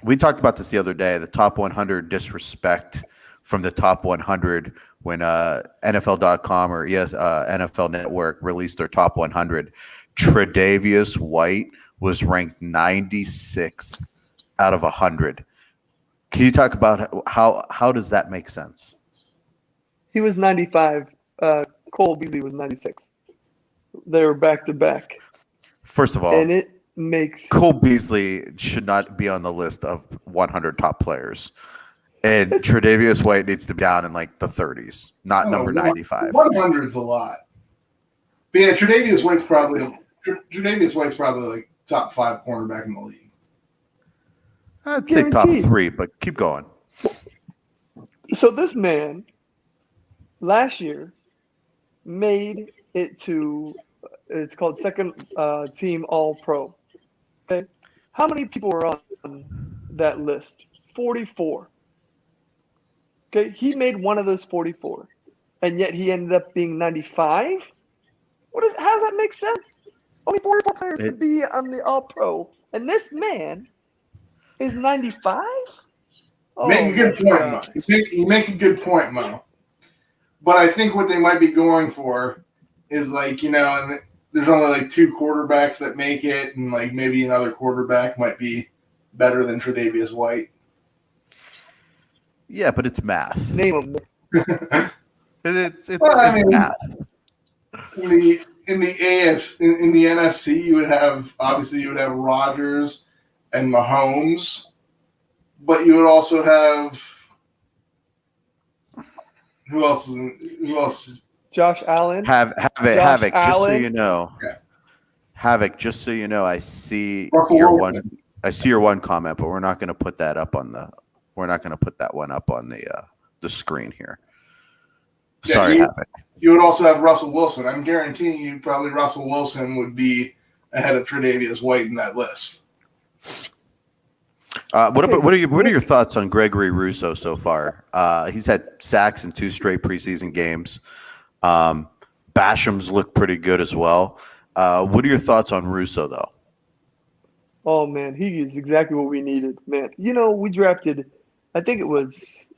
We talked about this the other day. The top 100 disrespect from the top 100 when NFL.com or NFL Network released their top 100. Tre'Davious White was ranked 96th out of 100. Can you talk about how does that make sense? He was 95. Cole Beasley was 96. They were back to back. First of all, and it makes Cole Beasley should not be on the list of 100 top players. And Tre'Davious White needs to be down in like the 30s, not number 95. 100's a lot. But yeah, Tre'Davious White's probably like top 5 cornerback in the league. I'd say top 3, but keep going. So this man last year made it to, it's called second team All-Pro. Okay, how many people were on that list? 44. Okay, he made one of those 44, and yet he ended up being 95. How does that make sense? Only 44 players could be on the All-Pro, and this man is 95. Make a good point, Mo. You make a good point, Mo. But I think what they might be going for is like, and there's only like 2 quarterbacks that make it, and like maybe another quarterback might be better than Tre'Davious White. Yeah, but it's math. Name them. It's math. In the NFC, you would have Rodgers and Mahomes, but you would also have who else? Josh Allen. Havoc. Just so Allen. you know, Yeah. Havoc. Just so you know, I see Russell your Wilson. one. I see your one comment, but we're not going to put that up on the. We're not going to put that one up on the screen here. Yeah, Sorry, Havoc. You would also have Russell Wilson. I'm guaranteeing you probably Russell Wilson would be ahead of Tre'Davious White in that list. What are your thoughts on Gregory Rousseau so far? He's had sacks in 2 straight preseason games. Basham's looked pretty good as well. What are your thoughts on Russo, though? Oh man, he is exactly what we needed, man. We drafted, I think it was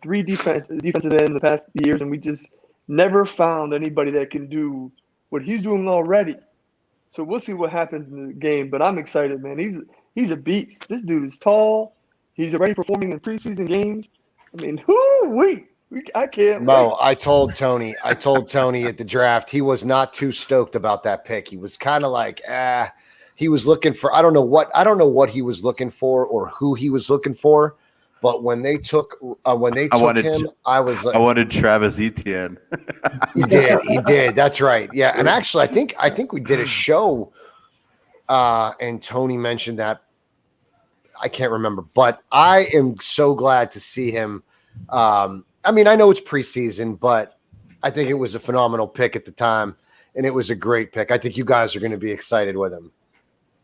3 defensive end in the past years, and we just never found anybody that can do what he's doing already. So we'll see what happens in the game, but I'm excited, man. He's a beast. This dude is tall. He's already performing in preseason games. I mean, I can't Mo, wait. I told Tony at the draft, he was not too stoked about that pick. He was kind of like, he was looking for, I don't know what he was looking for or who he was looking for. But when they took him, I was like, I wanted Travis Etienne. he did. That's right. Yeah. And actually, I think we did a show, and Tony mentioned that. I can't remember, but I am so glad to see him. I mean, I know it's preseason, but I think it was a phenomenal pick at the time, and it was a great pick. I think you guys are going to be excited with him.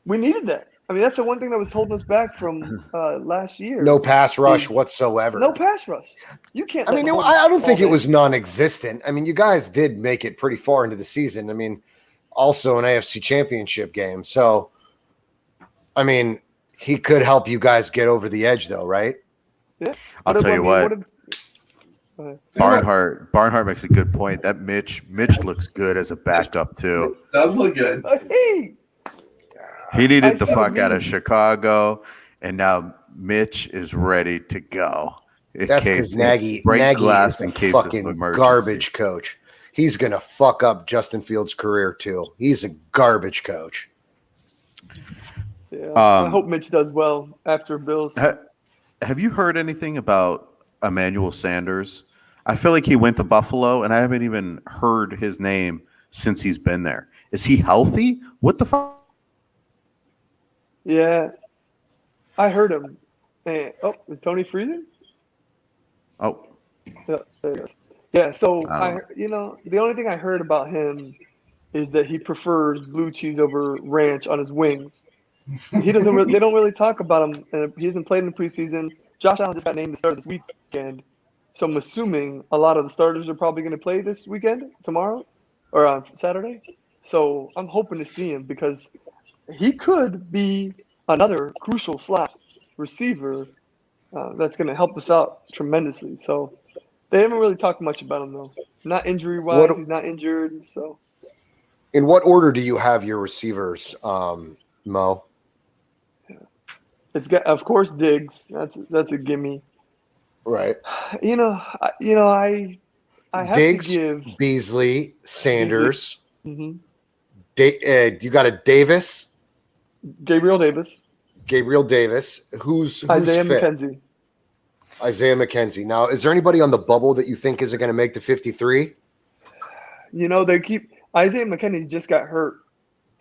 We needed that. I mean, that's the one thing that was holding us back from last year. No pass rush whatsoever. No pass rush. You can't. I mean, I don't think it was non-existent. I mean, you guys did make it pretty far into the season. I mean, also an AFC Championship game. So, I mean, he could help you guys get over the edge, though, right? Yeah. I'll tell you what. Barnhart makes a good point. That Mitch looks good as a backup too. Does look good. He needed the fuck out of Chicago, and now Mitch is ready to go. That's because Nagy glass is in a case fucking of emergency. garbage coach. He's gonna fuck up Justin Fields' career too. He's a garbage coach. Yeah, I hope Mitch does well after Bills. Have you heard anything about Emmanuel Sanders? I feel like he went to Buffalo, and I haven't even heard his name since he's been there. Is he healthy? What the fuck? Yeah, I heard him. And, is Tony freezing? Oh, yeah, there he goes. Yeah, so the only thing I heard about him is that he prefers blue cheese over ranch on his wings. He doesn't. They don't really talk about him, and he hasn't played in the preseason. Josh Allen just got named the starter this weekend, so I'm assuming a lot of the starters are probably going to play this weekend, tomorrow, or on Saturday. So I'm hoping to see him because he could be another crucial slot receiver that's going to help us out tremendously. So they haven't really talked much about him though. Not injury-wise, he's not injured. So, in what order do you have your receivers, Mo? It's got, of course, Diggs. That's a gimme. Right. I have Diggs, to give Beasley, Sanders. Mm-hmm. You got a Davis. Gabriel Davis. Who's Isaiah fit? McKenzie. Isaiah McKenzie. Now, is there anybody on the bubble that you think isn't going to make the 53? They keep Isaiah McKenzie just got hurt,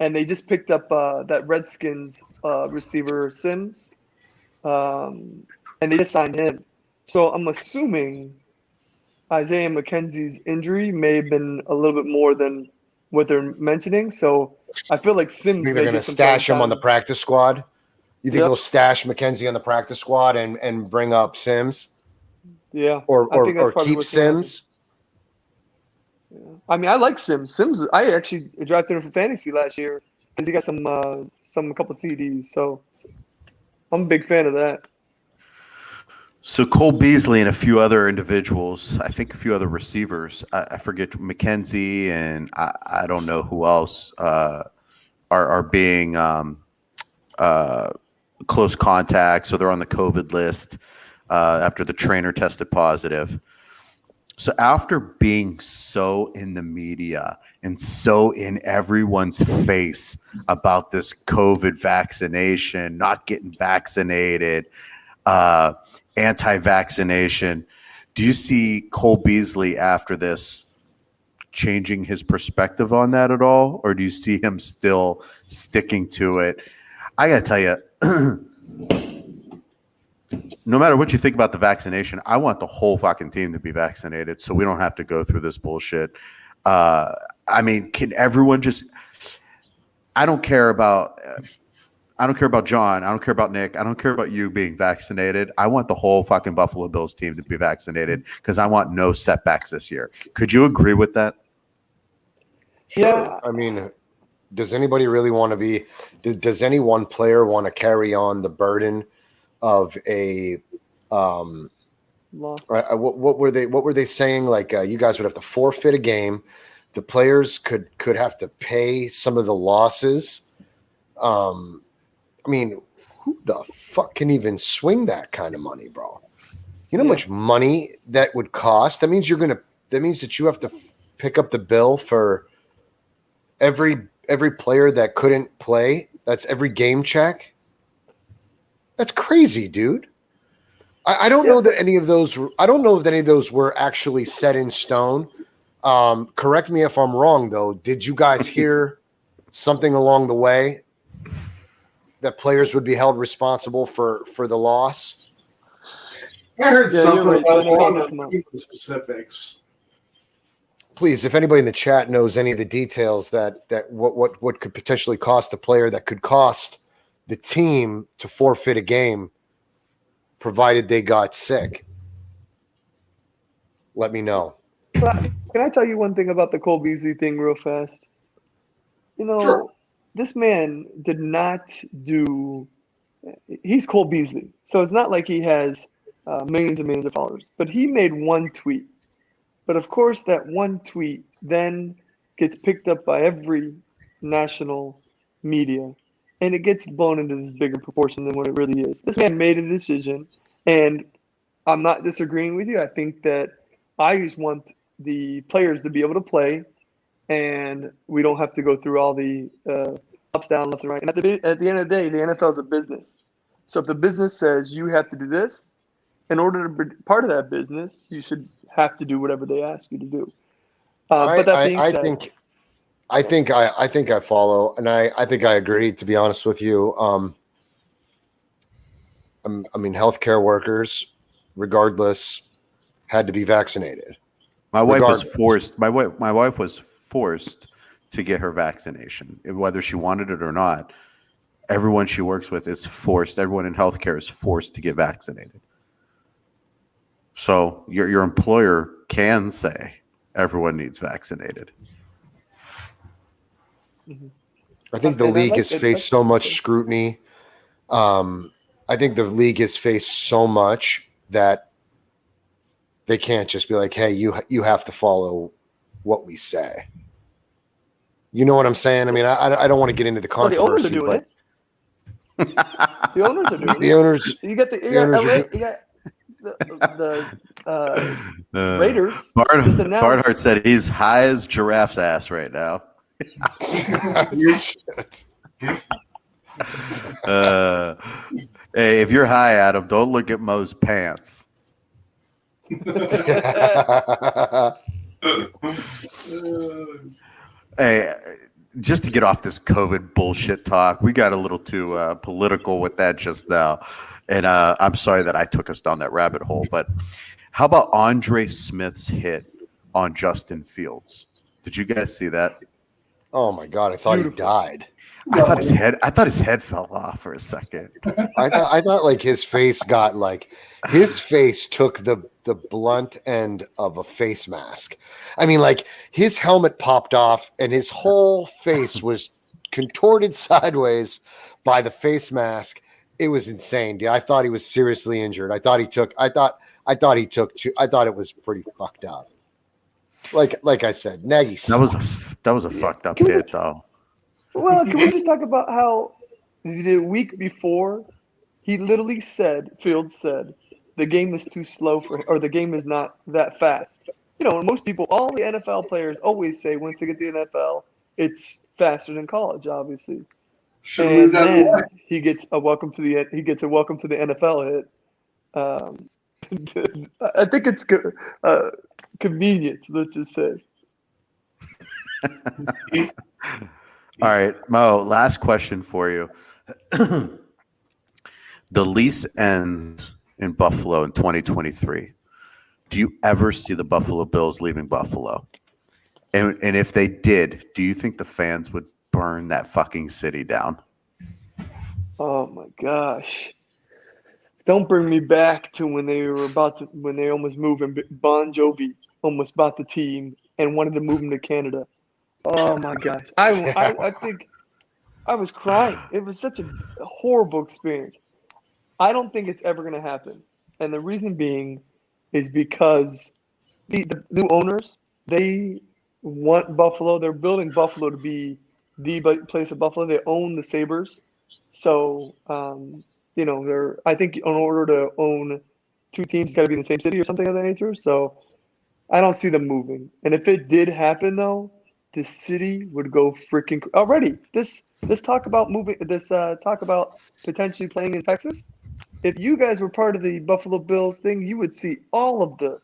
and they just picked up that Redskins receiver Sims, and they just signed him. So I'm assuming Isaiah McKenzie's injury may have been a little bit more than what they're mentioning. So I feel like Sims. They're going to stash him on the practice squad. You think they'll stash McKenzie on the practice squad and bring up Sims? Yeah. Or keep Sims? Yeah. I mean, I like Sims. I actually drafted him for fantasy last year because he got a couple TDs. So I'm a big fan of that. So Cole Beasley and a few other individuals, I think a few other receivers, I forget McKenzie and I don't know who else are being close contact. So they're on the COVID list after the trainer tested positive. So after being so in the media and so in everyone's face about this COVID vaccination, not getting vaccinated, anti-vaccination, do you see Cole Beasley after this changing his perspective on that at all? Or do you see him still sticking to it? I got to tell you, no matter what you think about the vaccination, I want the whole fucking team to be vaccinated so we don't have to go through this bullshit. I mean, can everyone just – I don't care about John. I don't care about Nick. I don't care about you being vaccinated. I want the whole fucking Buffalo Bills team to be vaccinated because I want no setbacks this year. Could you agree with that? Sure. Yeah. I mean, does anybody really want to be? Does any one player want to carry on the burden of a? Lost. What were they saying? Like you guys would have to forfeit a game. The players could have to pay some of the losses. I mean, who the fuck can even swing that kind of money, bro? You know how much money that would cost? That means that you have to pick up the bill for every player that couldn't play. That's every game check. That's crazy, dude. I don't know that any of those. I don't know if any of those were actually set in stone. Correct me if I'm wrong, though. Did you guys hear something along the way that players would be held responsible for the loss? I heard something right. about The the specifics. Please, if anybody in the chat knows any of the details that what could potentially cost a player, that could cost the team to forfeit a game, provided they got sick, let me know. But can I tell you one thing about the Cole Beasley thing real fast? You know, Sure. this man did not do – he's Cole Beasley. So it's not like he has millions and millions of followers. But he made one tweet. But, of course, that one tweet then gets picked up by every national media. And it gets blown into this bigger proportion than what it really is. This man made a decision. And I'm not disagreeing with you. I think that I just want the players to be able to play, and we don't have to go through all the ups, down, left, and right. And at the end of the day, the NFL is a business. So if the business says you have to do this, in order to be part of that business, you should have to do whatever they ask you to do. But that being said, I think I follow, and I think I agree. To be honest with you, I mean, healthcare workers, regardless, had to be vaccinated. My wife was forced. My wife was forced to get her vaccination, whether she wanted it or not. Everyone she works with is forced. Everyone in healthcare is forced to get vaccinated. So your employer can say everyone needs vaccinated. I think the league has faced so much scrutiny. I think the league has faced so much that they can't just be like, "Hey, you have to follow what we say." You know what I'm saying? I mean, I don't want to get into the controversy, the owners are doing it. The owners are doing the it. owners. You got the Raiders. Barnhart said he's high as giraffe's ass right now. Hey, if you're high, Adam, don't look at Mo's pants. Hey, just to get off this COVID bullshit talk, we got a little too political with that just now. And I'm sorry that I took us down that rabbit hole. But how about Andre Smith's hit on Justin Fields? Did you guys see that? Oh my God! I thought he died. I thought his head fell off for a second. I thought like his face took the blunt end of a face mask. I mean, like his helmet popped off and his whole face was contorted sideways by the face mask. It was insane, dude. I thought he was seriously injured. I thought it was pretty fucked up. Like I said, Nagy sucks. That was a fucked up hit, though. Well, can we just talk about how the week before he literally said, Fields said, the game is too slow or the game is not that fast. You know, most people, all the NFL players always say once they get to the NFL, it's faster than college, obviously. And then he gets a welcome to the NFL hit. I think it's convenient, let's just say. All right, Mo, last question for you. The lease ends in Buffalo in 2023. Do you ever see the Buffalo Bills leaving Buffalo? And if they did, do you think the fans would burn that fucking city down? Oh my gosh. Don't bring me back to when they almost moved and Bon Jovi almost bought the team and wanted to move him to Canada. Oh my gosh, I think I was crying. It was such a horrible experience. I don't think it's ever going to happen, and the reason being is because the new owners, they want Buffalo. They're building Buffalo to be the place of Buffalo. They own the Sabres, so I think in order to own two teams, it's got to be in the same city or something of that nature. So I don't see them moving. And if it did happen, though, the city would go freaking already. This talk about moving. This talk about potentially playing in Texas. If you guys were part of the Buffalo Bills thing, you would see all of the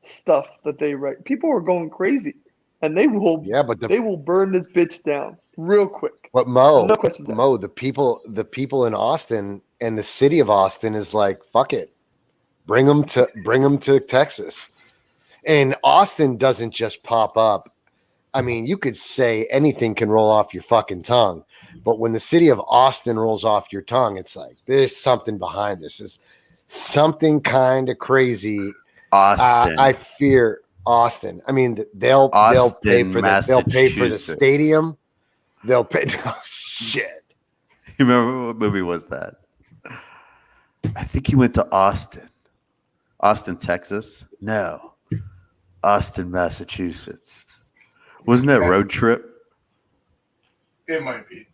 stuff that they write. People are going crazy, and they will. Yeah, but they will burn this bitch down real quick. But Mo, No questions asked. Mo, the people in Austin and the city of Austin is like, fuck it, bring them to Texas. And Austin doesn't just pop up. I mean, you could say anything can roll off your fucking tongue, but when the city of Austin rolls off your tongue, it's like there's something behind this. It's something kind of crazy. Austin. I fear Austin. I mean, they'll pay for the stadium. They'll pay. Oh, shit. You remember what movie was that? I think he went to Austin. Austin, Texas? No. Austin, Massachusetts. Wasn't that Road Trip? It might be.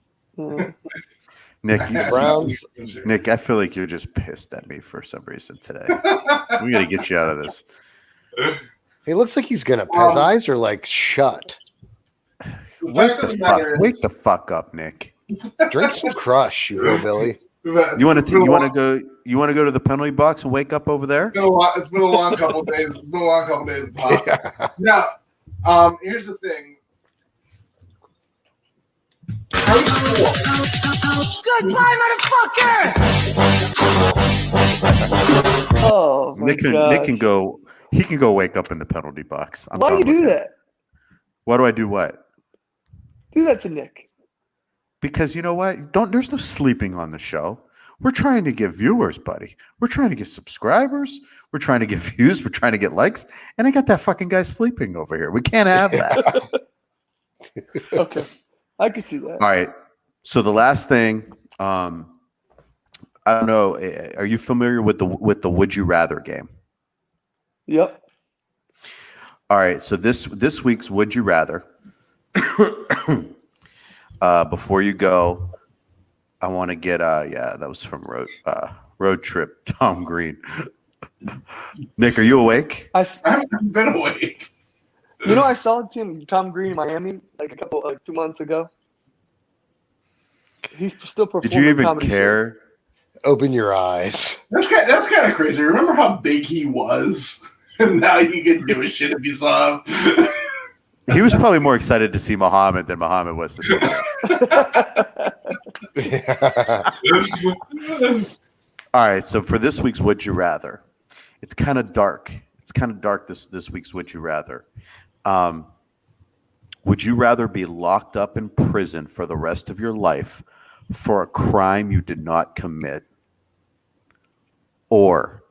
Nick, Browns. Nick, I feel like you're just pissed at me for some reason today. We got to get you out of this. He looks like he's gonna. His eyes are like shut. Wake the fuck up, Nick. Drink some Crush, you hillbilly. You want to go to the penalty box and wake up over there? It's been a long couple of days. It's been a long couple of days. Yeah. Now, here's the thing. Goodbye, motherfucker! Oh my God. Nick can go. He can go wake up in the penalty box. Why do you do that? Why do I do what? Do that to Nick. Because you know what? There's no sleeping on the show. We're trying to get viewers, buddy. We're trying to get subscribers. We're trying to get views. We're trying to get likes. And I got that fucking guy sleeping over here. We can't have that. Okay. I could see that. All right. So the last thing, I don't know. Are you familiar with the Would You Rather game? Yep. All right. So this week's Would You Rather. Before you go, I want to get that was from Road Trip, Tom Green. Nick, are you awake? I haven't been awake. You know, I saw Tom Green in Miami like 2 months ago. He's still performing. Did you even comedy care? shows. Open your eyes. That's kind of crazy. Remember how big he was, and now you can give a shit if you saw him. He was probably more excited to see Muhammad than Muhammad was to see him. All right, so for this week's Would You Rather, it's kind of dark. It's kind of dark this week's Would You Rather. Would you rather be locked up in prison for the rest of your life for a crime you did not commit? Or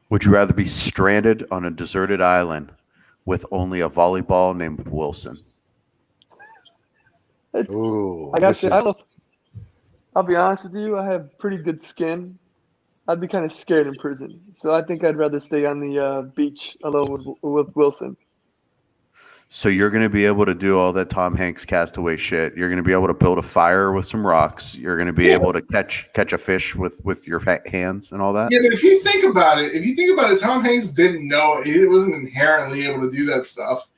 would you rather be stranded on a deserted island with only a volleyball named Wilson? Ooh, I'll be honest with you. I have pretty good skin. I'd be kind of scared in prison, so I think I'd rather stay on the beach alone with Wilson. So you're going to be able to do all that Tom Hanks Castaway shit. You're going to be able to build a fire with some rocks. You're going to be able to catch a fish with your hands and all that. Yeah, but if you think about it, Tom Hanks didn't know he wasn't inherently able to do that stuff.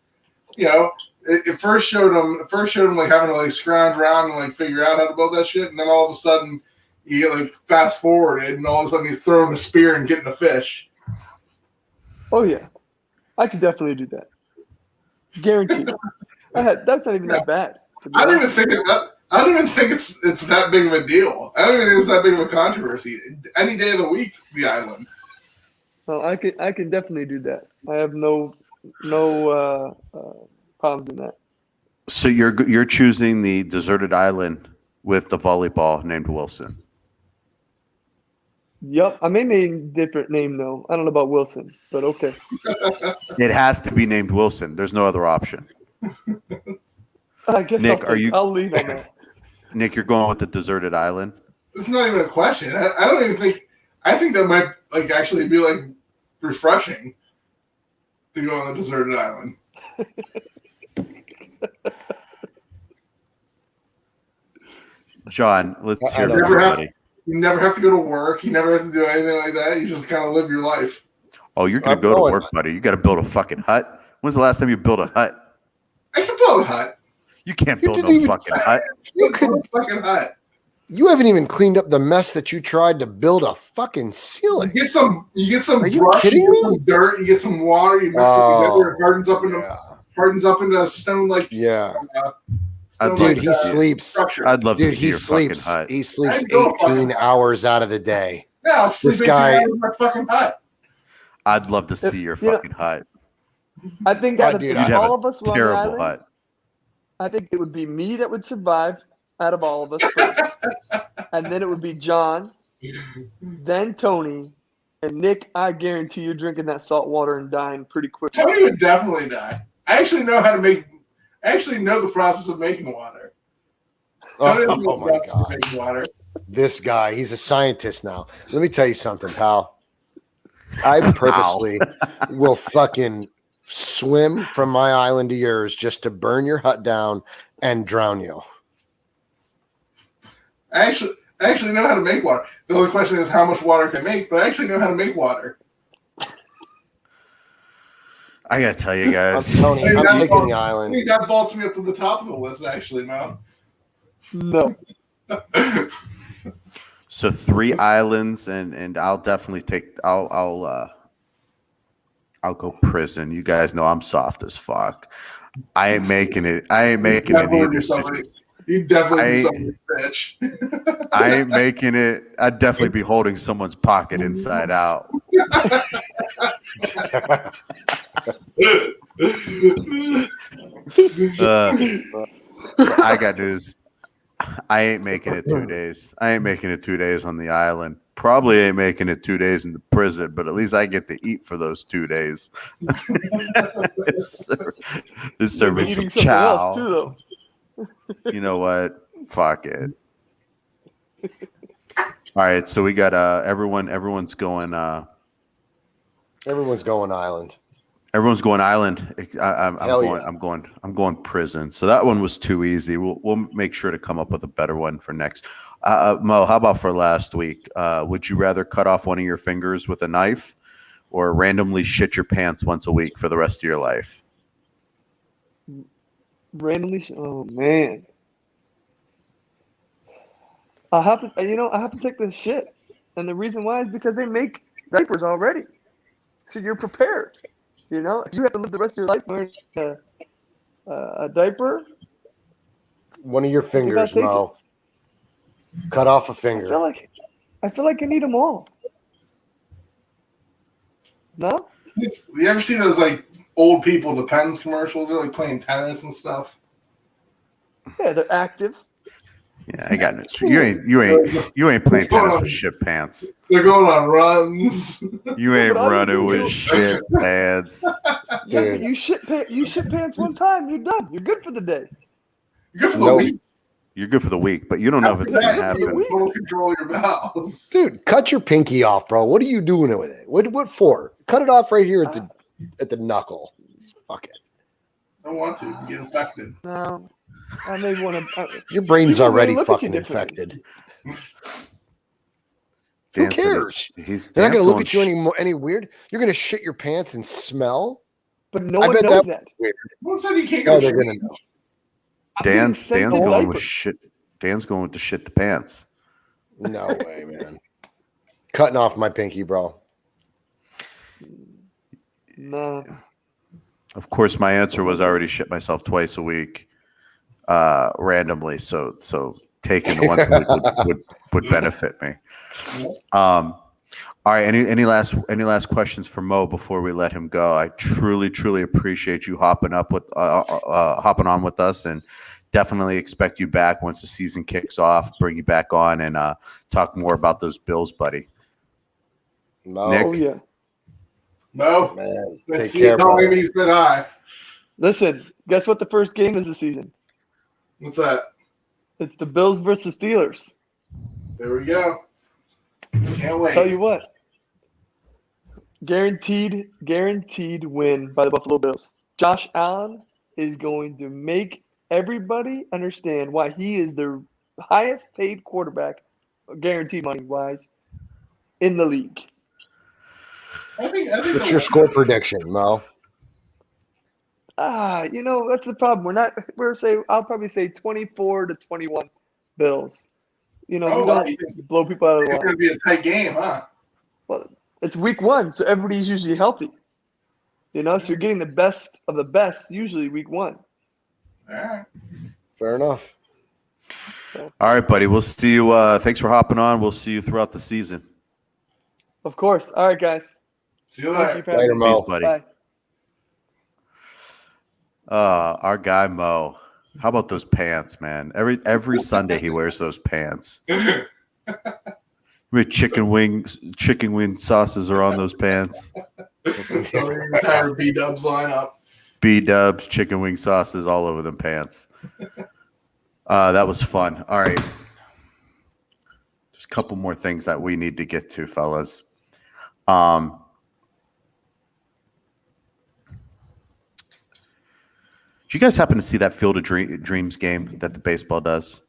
You know, it first showed him like having to like scrounge around and like figure out how to build that shit, and then all of a sudden you like fast forwarded, and all of a sudden he's throwing a spear and getting a fish. Oh yeah, I could definitely do that. Guaranteed. That's not even that bad. I don't even think it's that big of a deal. I don't even think it's that big of a controversy. Any day of the week, the island. Well, I can definitely do that. I have no problems in that. So you're choosing the deserted island with the volleyball named Wilson. Yep, I may name a different name though. I don't know about Wilson, but okay. It has to be named Wilson. There's no other option. I guess Nick, I'll leave on that. Nick, you're going with the deserted island? It's not even a question. I don't even think. I think that might actually be refreshing to go on a deserted island. John, let's hear don't from know. somebody. You never have to go to work. You never have to do anything like that. You just kind of live your life. Oh, you're going to go to work, buddy. You got to build a fucking hut. When's the last time you built a hut? I can build a hut. You can't build didn't even- fucking hut. You can build a fucking hut. You haven't even cleaned up the mess that you tried to build a fucking You ceiling. get some Are you brush, kidding you get me? some dirt, you get some water, you mix it together, it hardens up into a stone Yeah. stone Dude, like, he sleeps. structure. I'd love to Dude, see he your fucking sleeps. hut. He sleeps I'd go 18 hours out of the day. Yeah, I'll sleep This guy- in my fucking hut. I'd love to see your fucking hut. I think Oh, out of dude, if You'd have all a of us were on the terrible island, hut. I think it would be me that would survive out of all of us first. And then it would be John, then Tony, and Nick. I guarantee you're drinking that salt water and dying pretty quickly. Tony would definitely die. I actually know the process of making water. Tony knows the Oh my process of God. making water. This guy, he's a scientist now. Let me tell you something, pal. I purposely will fucking swim from my island to yours just to burn your hut down and drown you. I actually know how to make water. The only question is how much water can I make, but I actually know how to make water. I got to tell you guys. Tony, Hey, I'm that's taking all- the I island. think that vaults me up to the top of the list, actually, man. No. So 3 islands, and I'll definitely take. I'll go prison. You guys know I'm soft as fuck. I ain't making it. I ain't making it either. You definitely be somebody's bitch. I ain't making it. I'd definitely be holding someone's pocket inside out. I got news. I ain't making it 2 days. I ain't making it 2 days on the island. Probably ain't making it 2 days in the prison, but at least I get to eat for those 2 days. This service Eating of something else too, chow. though. You know what? Fuck it. All right, so we got everyone's going Everyone's going island. everyone's going island. I'm Hell going yeah. I'm going prison. So that one was too easy. We'll make sure to come up with a better one for next. Mo, how about for last week? Would you rather cut off one of your fingers with a knife or randomly shit your pants once a week for the rest of your life? Randomly. Oh man. I have to take the shit, and the reason why is because they make diapers already, so you're prepared. You know, if you have to live the rest of your life wearing a diaper, One of your fingers, take Mo. Cut off a I finger. feel like I need them all. No, You ever see those old people Depends commercials? They're playing tennis and stuff. yeah, they're active. Yeah, I got it. You ain't playing tennis with shit pants. They're going on runs. You ain't But all you running do with is- shit pants. Yeah, but Dude. you shit pants one time, you're done. You're good for the day. You're good for the Nope. week. You're good for the week, but you don't know if it's gonna After that, happen. you total control of your bowels. Dude, cut your pinky off, bro. What are you doing with it? What for? Cut it off right here at the knuckle. Fuck it. I don't want to. You get infected. No, I may want to. Your brain's People may already look at you fucking differently. infected. Dan Who said cares? He's They're not Dan's gonna look going at you any weird. You're gonna shit your pants and smell. But no I one bet knows that- that. Weird. One said you can't No, go they're shopping. gonna know. I'm being Dan's sent in going with diapers. shit. Dan's going with the shit the pants. No way, man. Cutting off my pinky, bro. No. Of course, my answer was I already shit myself twice a week, randomly. So taking the once a week would benefit me. All right. Any last questions for Mo before we let him go? I truly appreciate you hopping on with us, and definitely expect you back once the season kicks off. Bring you back on and talk more about those Bills, buddy. No, Nick? Oh yeah. No. man. Let's Take see. care, Tell bro. me you said hi. Listen, guess what the first game is this season? What's that? It's the Bills versus Steelers. There we go. Can't wait. Tell you what. Guaranteed win by the Buffalo Bills. Josh Allen is going to make everybody understand why he is the highest paid quarterback, guaranteed money wise, in the league. I think What's your score prediction, Mo? That's the problem. I'll probably say 24-21 Bills. We don't blow people out of the it's water. going to be a tight game, huh? Well, it's week 1, so everybody's usually healthy. So you're getting the best of the best usually week 1. All right. Fair enough. All right, buddy. We'll see you. Thanks for hopping on. We'll see you throughout the season. Of course. All right, guys. See you later. Thank you for having Later, me. Mo. Peace, buddy. Bye. Our guy Mo. How about those pants, man? Every Sunday he wears those pants. Chicken wing sauces are on those pants. The entire B-Dubs lineup. B-dubs, chicken wing sauces all over them pants. That was fun. All right. Just a couple more things that we need to get to, fellas. Did you guys happen to see that Field of Dreams game that the baseball does?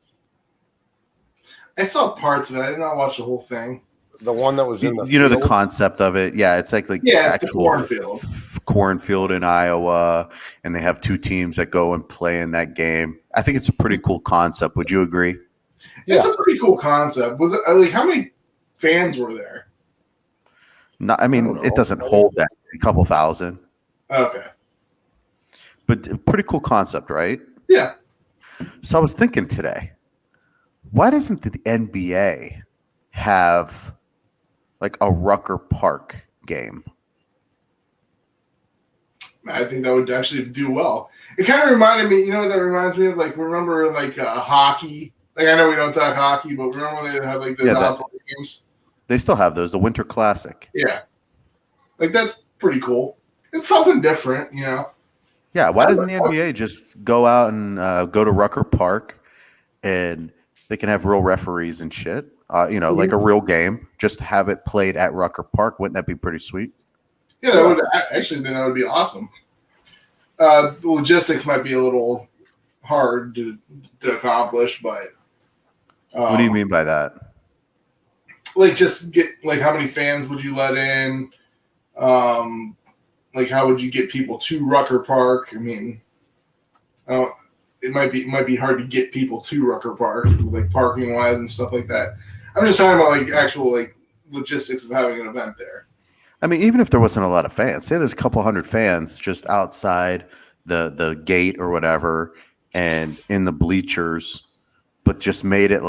I saw parts of it. I did not watch the whole thing. The one that was in the the field? concept of it. Yeah, it's like It's the actual cornfield. cornfield in Iowa, and they have two teams that go and play in that game. I think it's a pretty cool concept. Would you agree? It's a pretty cool concept. Was it how many fans were there? No, I mean, it doesn't hold that. A couple thousand. Okay. But pretty cool concept, right? Yeah. So I was thinking today, why doesn't the NBA have like a Rucker Park game? I think that would actually do well. It kind of reminded me, what that reminds me of? Like, remember, hockey? Like, I know we don't talk hockey, but remember when they had, those outdoor games? They still have those, the Winter Classic. Yeah. Like, that's pretty cool. It's something different, Yeah, why doesn't the NBA just go out and go to Rucker Park and they can have real referees and shit? Like a real game. Just have it played at Rucker Park. Wouldn't that be pretty sweet? Yeah, that would actually think that would be awesome. The logistics might be a little hard to accomplish, but what do you mean by that? Like, just get how many fans would you let in? How would you get people to Rucker Park? I mean, it might be hard to get people to Rucker Park, parking wise and stuff like that. I'm just talking about actual logistics of having an event there. I mean, even if there wasn't a lot of fans, say there's a couple hundred fans just outside the gate or whatever, and in the bleachers, but just made it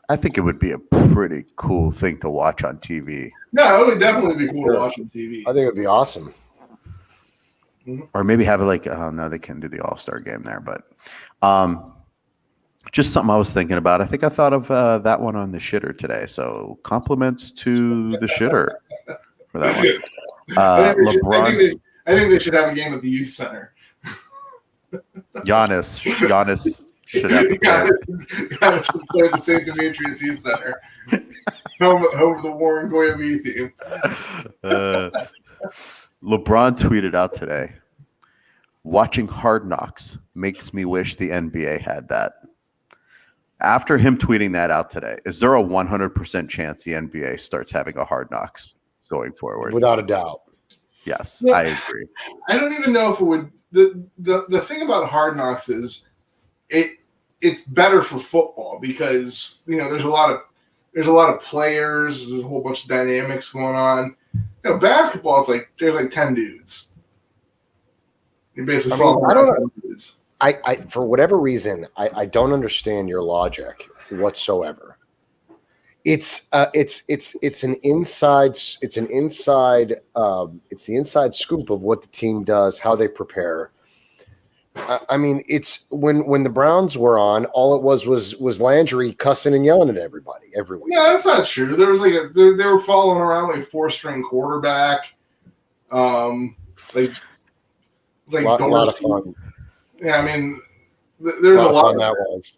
I think it would be a pretty cool thing to watch on TV. No, it would definitely be cool to watch on TV. I think it would be awesome. Or maybe have it oh no, they can't do the All-Star game there, but just something I was thinking about. I think I thought of that one on the shitter today. So compliments to the shitter for that one. LeBron. I think they should have a game at the youth center. Giannis should have to play. Giannis should play at the St. Demetrius Youth Center. Home of the Warren Goyami team. LeBron tweeted out today, watching Hard Knocks makes me wish the NBA had that. After him tweeting that out today, is there a 100% chance the NBA starts having a Hard Knocks going forward? Without a doubt. Yes, Yeah. I agree. I don't even know if it would. The thing about Hard Knocks is it's better for football because there's a lot of players, there's a whole bunch of dynamics going on. Basketball, it's there's 10 dudes. You're basically following 10 dudes. I for whatever reason, I don't understand your logic whatsoever. It's the inside scoop of what the team does, how they prepare. I mean, it's when the Browns were on, all it was Landry cussing and yelling at everybody every week. Yeah, that's not true. There was they were following around a 4-string quarterback. A lot of fun. Yeah, I mean, There's a lot fun that was.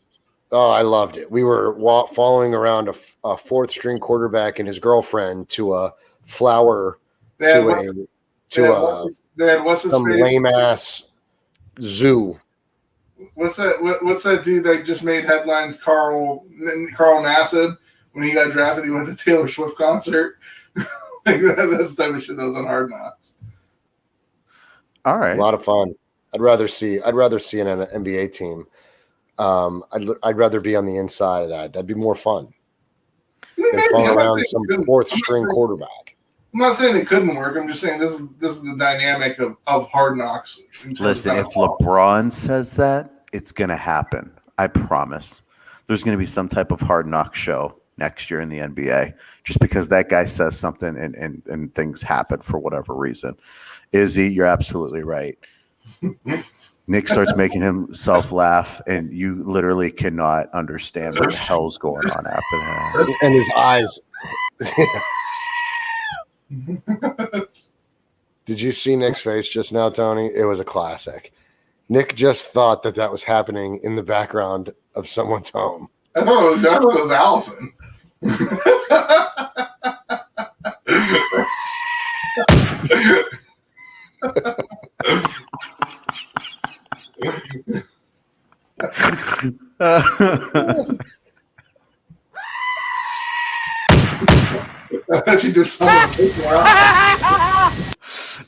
Oh, I loved it. We were following around a fourth string quarterback and his girlfriend to a flower They had what's his some face? lame ass zoo. What's that dude that just made headlines? Carl Nassib, when he got drafted, he went to Taylor Swift concert. Like that's the type of shit that was on Hard Knocks. All right. A lot of fun. I'd rather see an NBA team. I'd rather be on the inside of that. That'd be more fun than following around some fourth string quarterback. I'm not saying it couldn't work. I'm just saying this is the dynamic of Hard Knocks. Listen, if LeBron says that, it's going to happen. I promise. There's going to be some type of Hard Knock show next year in the NBA just because that guy says something and things happen for whatever reason. Izzy, you're absolutely right. Nick starts making himself laugh, and you literally cannot understand what the hell's going on after that. And his eyes. Did you see Nick's face just now, Tony? It was a classic. Nick just thought that was happening in the background of someone's home. I thought it was Allison. I thought you did something.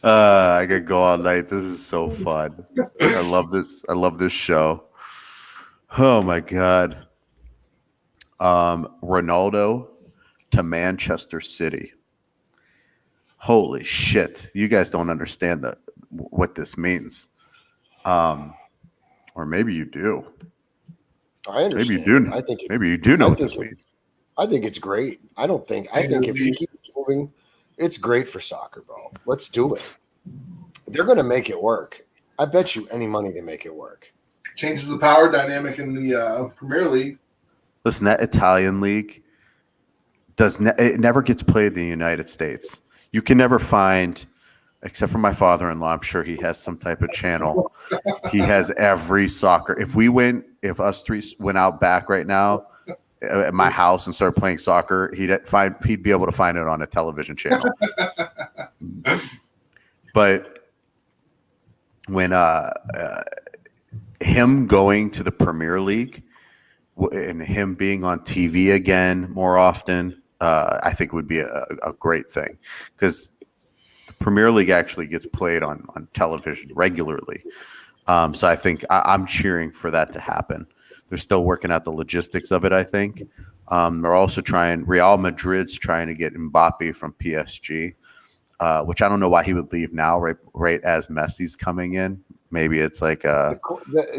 I could go all night. This is so fun. I love this. I love this show. Oh my God. Ronaldo to Manchester City. Holy shit. You guys don't understand what this means. Or maybe you do. I understand. Maybe you do. Maybe you do know what this means. I think it's great. I think if he keeps moving, it's great for soccer, bro. Let's do it. They're going to make it work. I bet you any money they make it work. Changes the power dynamic in the Premier League. Listen, that Italian league it never gets played in the United States. You can never find, except for my father-in-law, I'm sure he has some type of channel. He has every soccer. If us three went out back right now at my house and started playing soccer, he'd be able to find it on a television channel. But when him going to the Premier League and him being on TV again more often, I think would be a great thing because the Premier League actually gets played on television regularly. So I think I'm cheering for that to happen. They're still working out the logistics of it, I think. They're also Real Madrid's trying to get Mbappe from PSG, which I don't know why he would leave now, right as Messi's coming in. Maybe it's like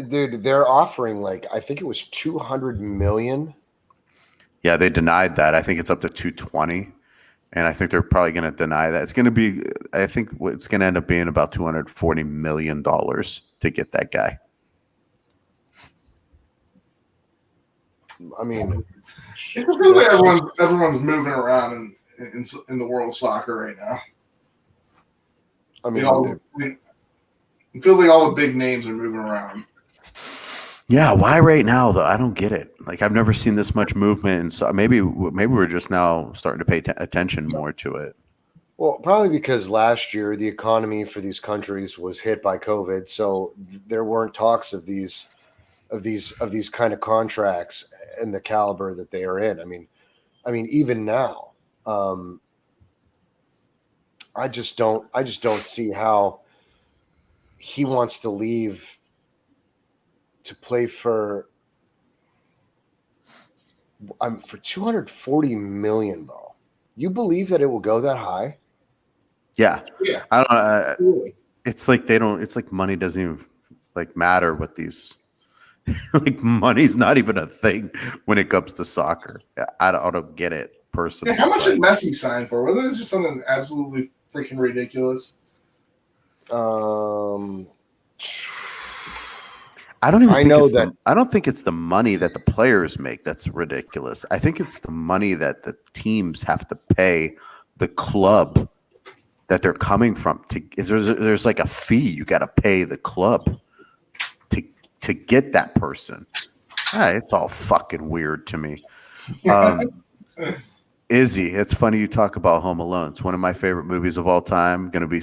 dude, they're offering I think it was 200 million. Yeah, they denied that. I think it's up to 220, and I think they're probably going to deny that. It's going to be, I think it's going to end up being about $240 million to get that guy. I mean, it feels like everyone's moving around in the world of soccer right now. I mean, it feels like all the big names are moving around. Yeah, why right now though? I don't get it. I've never seen this much movement, and so maybe we're just now starting to pay attention more to it. Well, probably because last year the economy for these countries was hit by COVID, so there weren't talks of these kind of contracts and the caliber that they are in. I mean, even now, I just don't see how he wants to leave to play for $240 million, bro. You believe that it will go that high? Yeah. I don't know. Really? It's like it's like money doesn't even matter with these. Money's not even a thing when it comes to soccer. I don't get it personally. Yeah, how much did Messi sign for? Was it just something absolutely freaking ridiculous? I don't even. I don't think it's the money that the players make that's ridiculous. I think it's the money that the teams have to pay the club that they're coming from. There's like a fee you got to pay the club to get that person. It's all fucking weird to me. Izzy, it's funny you talk about Home Alone. It's one of my favorite movies of all time. Going to be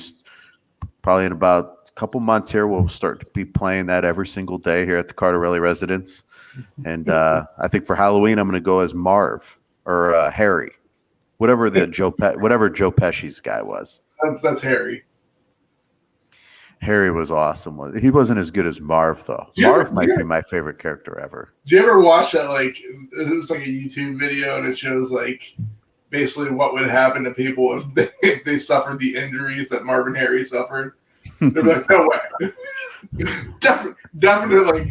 probably in about a couple months here. We'll start to be playing that every single day here at the Cardarelli residence. And I think for Halloween, I'm going to go as Marv or Harry, whatever Joe Pesci's guy was. That's Harry. Harry was awesome. He wasn't as good as Marv, though. Marv might be my favorite character ever. Do you ever watch that? Like, it's like a YouTube video, and it shows like basically what would happen to people if they suffered the injuries that Marvin Harry suffered. They'd be like, no way, definitely like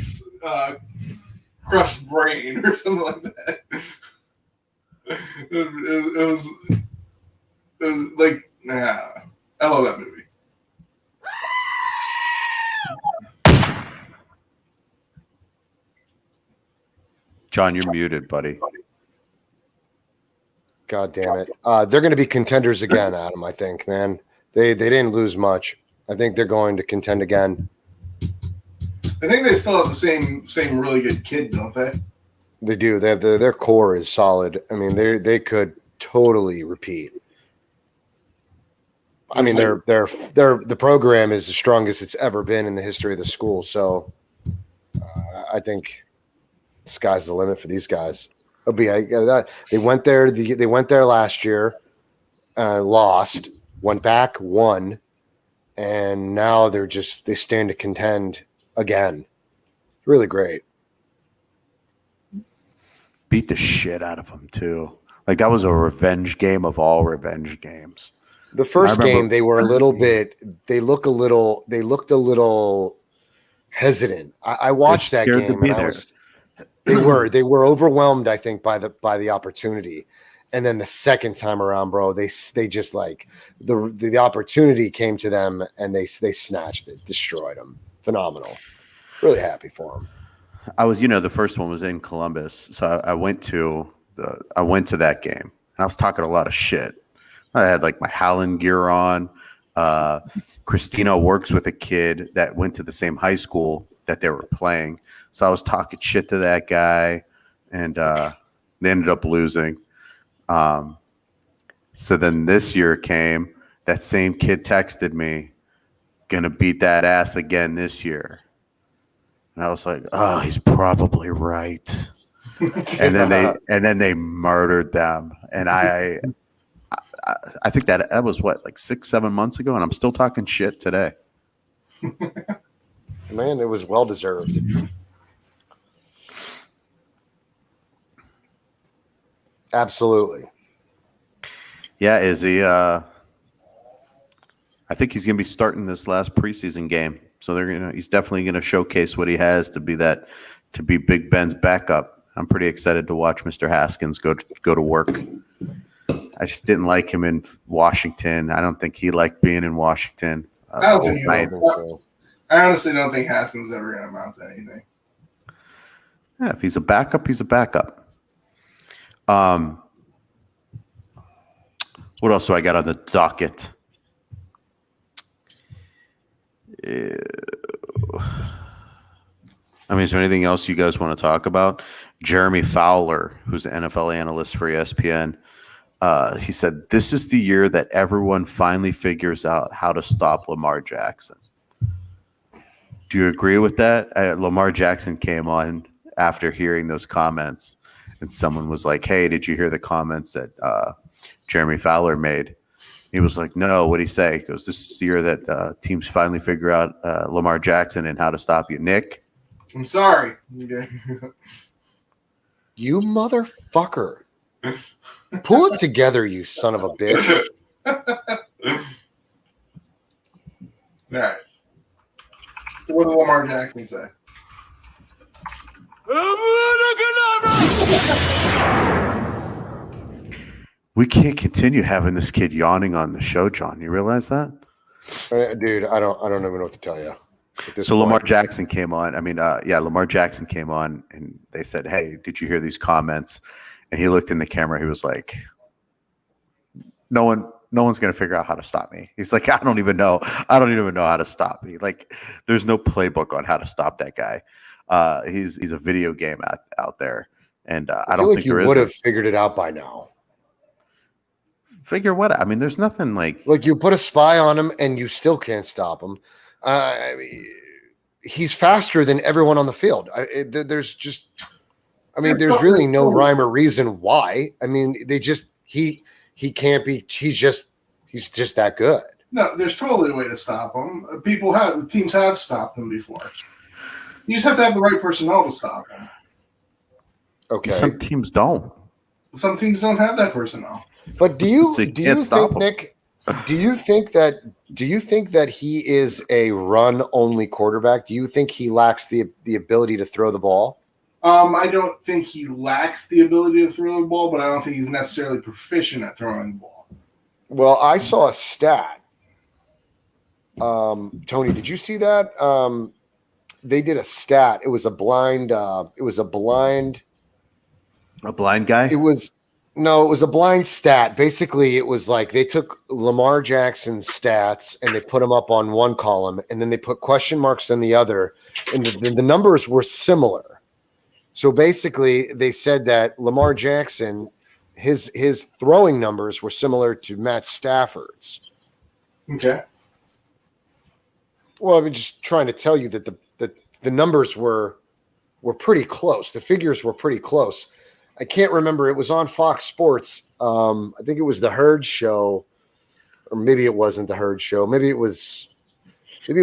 crushed brain or something like that. It was like, I love that movie. John, you're muted, buddy. God damn it. They're going to be contenders again, Adam, I think, man. They didn't lose much. I think they're going to contend again. I think they still have the same really good kid, don't they? They do. They have their core is solid. I mean, they could totally repeat. I mean, the program is the strongest it's ever been in the history of the school. So I think the sky's the limit for these guys. It'll be they went there. They went there last year, lost, went back, won, and now they stand to contend again. Really great. Beat the shit out of them too. Like that was a revenge game of all revenge games. The first game they were a little bit. They looked a little hesitant. I watched that game. And they were overwhelmed, I think, by the opportunity. And then the second time around, bro, they just like the opportunity came to them and they snatched it, destroyed them. Phenomenal. Really happy for them. I was, the first one was in Columbus, so I went to that game, and I was talking a lot of shit. I had like my Howland gear on. Christina works with a kid that went to the same high school that they were playing, so I was talking shit to that guy, and they ended up losing. So then this year came. That same kid texted me, "Gonna beat that ass again this year." And I was like, "Oh, he's probably right." And then they murdered them. And I think that was what, like 6-7 months ago, and I'm still talking shit today. Man, it was well deserved. Absolutely. Yeah, Izzy. I think he's gonna be starting this last preseason game. So he's definitely gonna showcase what he has to be Big Ben's backup. I'm pretty excited to watch Mr. Haskins go to work. I just didn't like him in Washington. I don't think he liked being in Washington. I honestly don't think Haskins is ever going to amount to anything. Yeah, if he's a backup, he's a backup. What else do I got on the docket? I mean, is there anything else you guys want to talk about? Jeremy Fowler, who's an NFL analyst for ESPN, he said, "This is the year that everyone finally figures out how to stop Lamar Jackson." Do you agree with that? Lamar Jackson came on after hearing those comments, and someone was like, "Hey, did you hear the comments that Jeremy Fowler made?" He was like, "No, what'd he say?" He goes, "This is the year that teams finally figure out Lamar Jackson and how to stop you." Nick? I'm sorry. Okay. You motherfucker. Pull it together, you son of a bitch. All right. So what did Lamar Jackson say? We can't continue having this kid yawning on the show, John. You realize that? Dude, I don't even know what to tell you. So Lamar Jackson came on. Lamar Jackson came on, and they said, "Hey, did you hear these comments?" And he looked in the camera. He was like, "No one's gonna figure out how to stop me." He's like, I don't even know how to stop me. Like, there's no playbook on how to stop that guy. He's a video game out there, and I I don't feel like think you there is would a have figured it out by now. figure what I mean. There's nothing like Like you put a spy on him, and you still can't stop him. I mean, he's faster than everyone on the field. There's just, I mean, there's really no rhyme or reason why. I mean, he can't be. He's just that good. No, there's totally a way to stop him. Teams have stopped him before. You just have to have the right personnel to stop him. Okay, some teams don't. Some teams don't have that personnel. but do you So you can't stop think, him. Nick? Do you think that he is a run-only quarterback? Do you think he lacks the ability to throw the ball? I don't think he lacks the ability to throw the ball, but I don't think he's necessarily proficient at throwing the ball. Well, I saw a stat. Tony, did you see that? They did a stat. It was a blind. It was a blind guy. It was a blind stat. Basically, it was like they took Lamar Jackson's stats and they put them up on one column, and then they put question marks on the other, and the numbers were similar. So basically, they said that Lamar Jackson, his throwing numbers were similar to Matt Stafford's. Okay. Well, I'm just trying to tell you that the numbers were pretty close. The figures were pretty close. I can't remember. It was on Fox Sports. I think it was the Herd Show, or maybe it wasn't the Herd Show. Maybe it was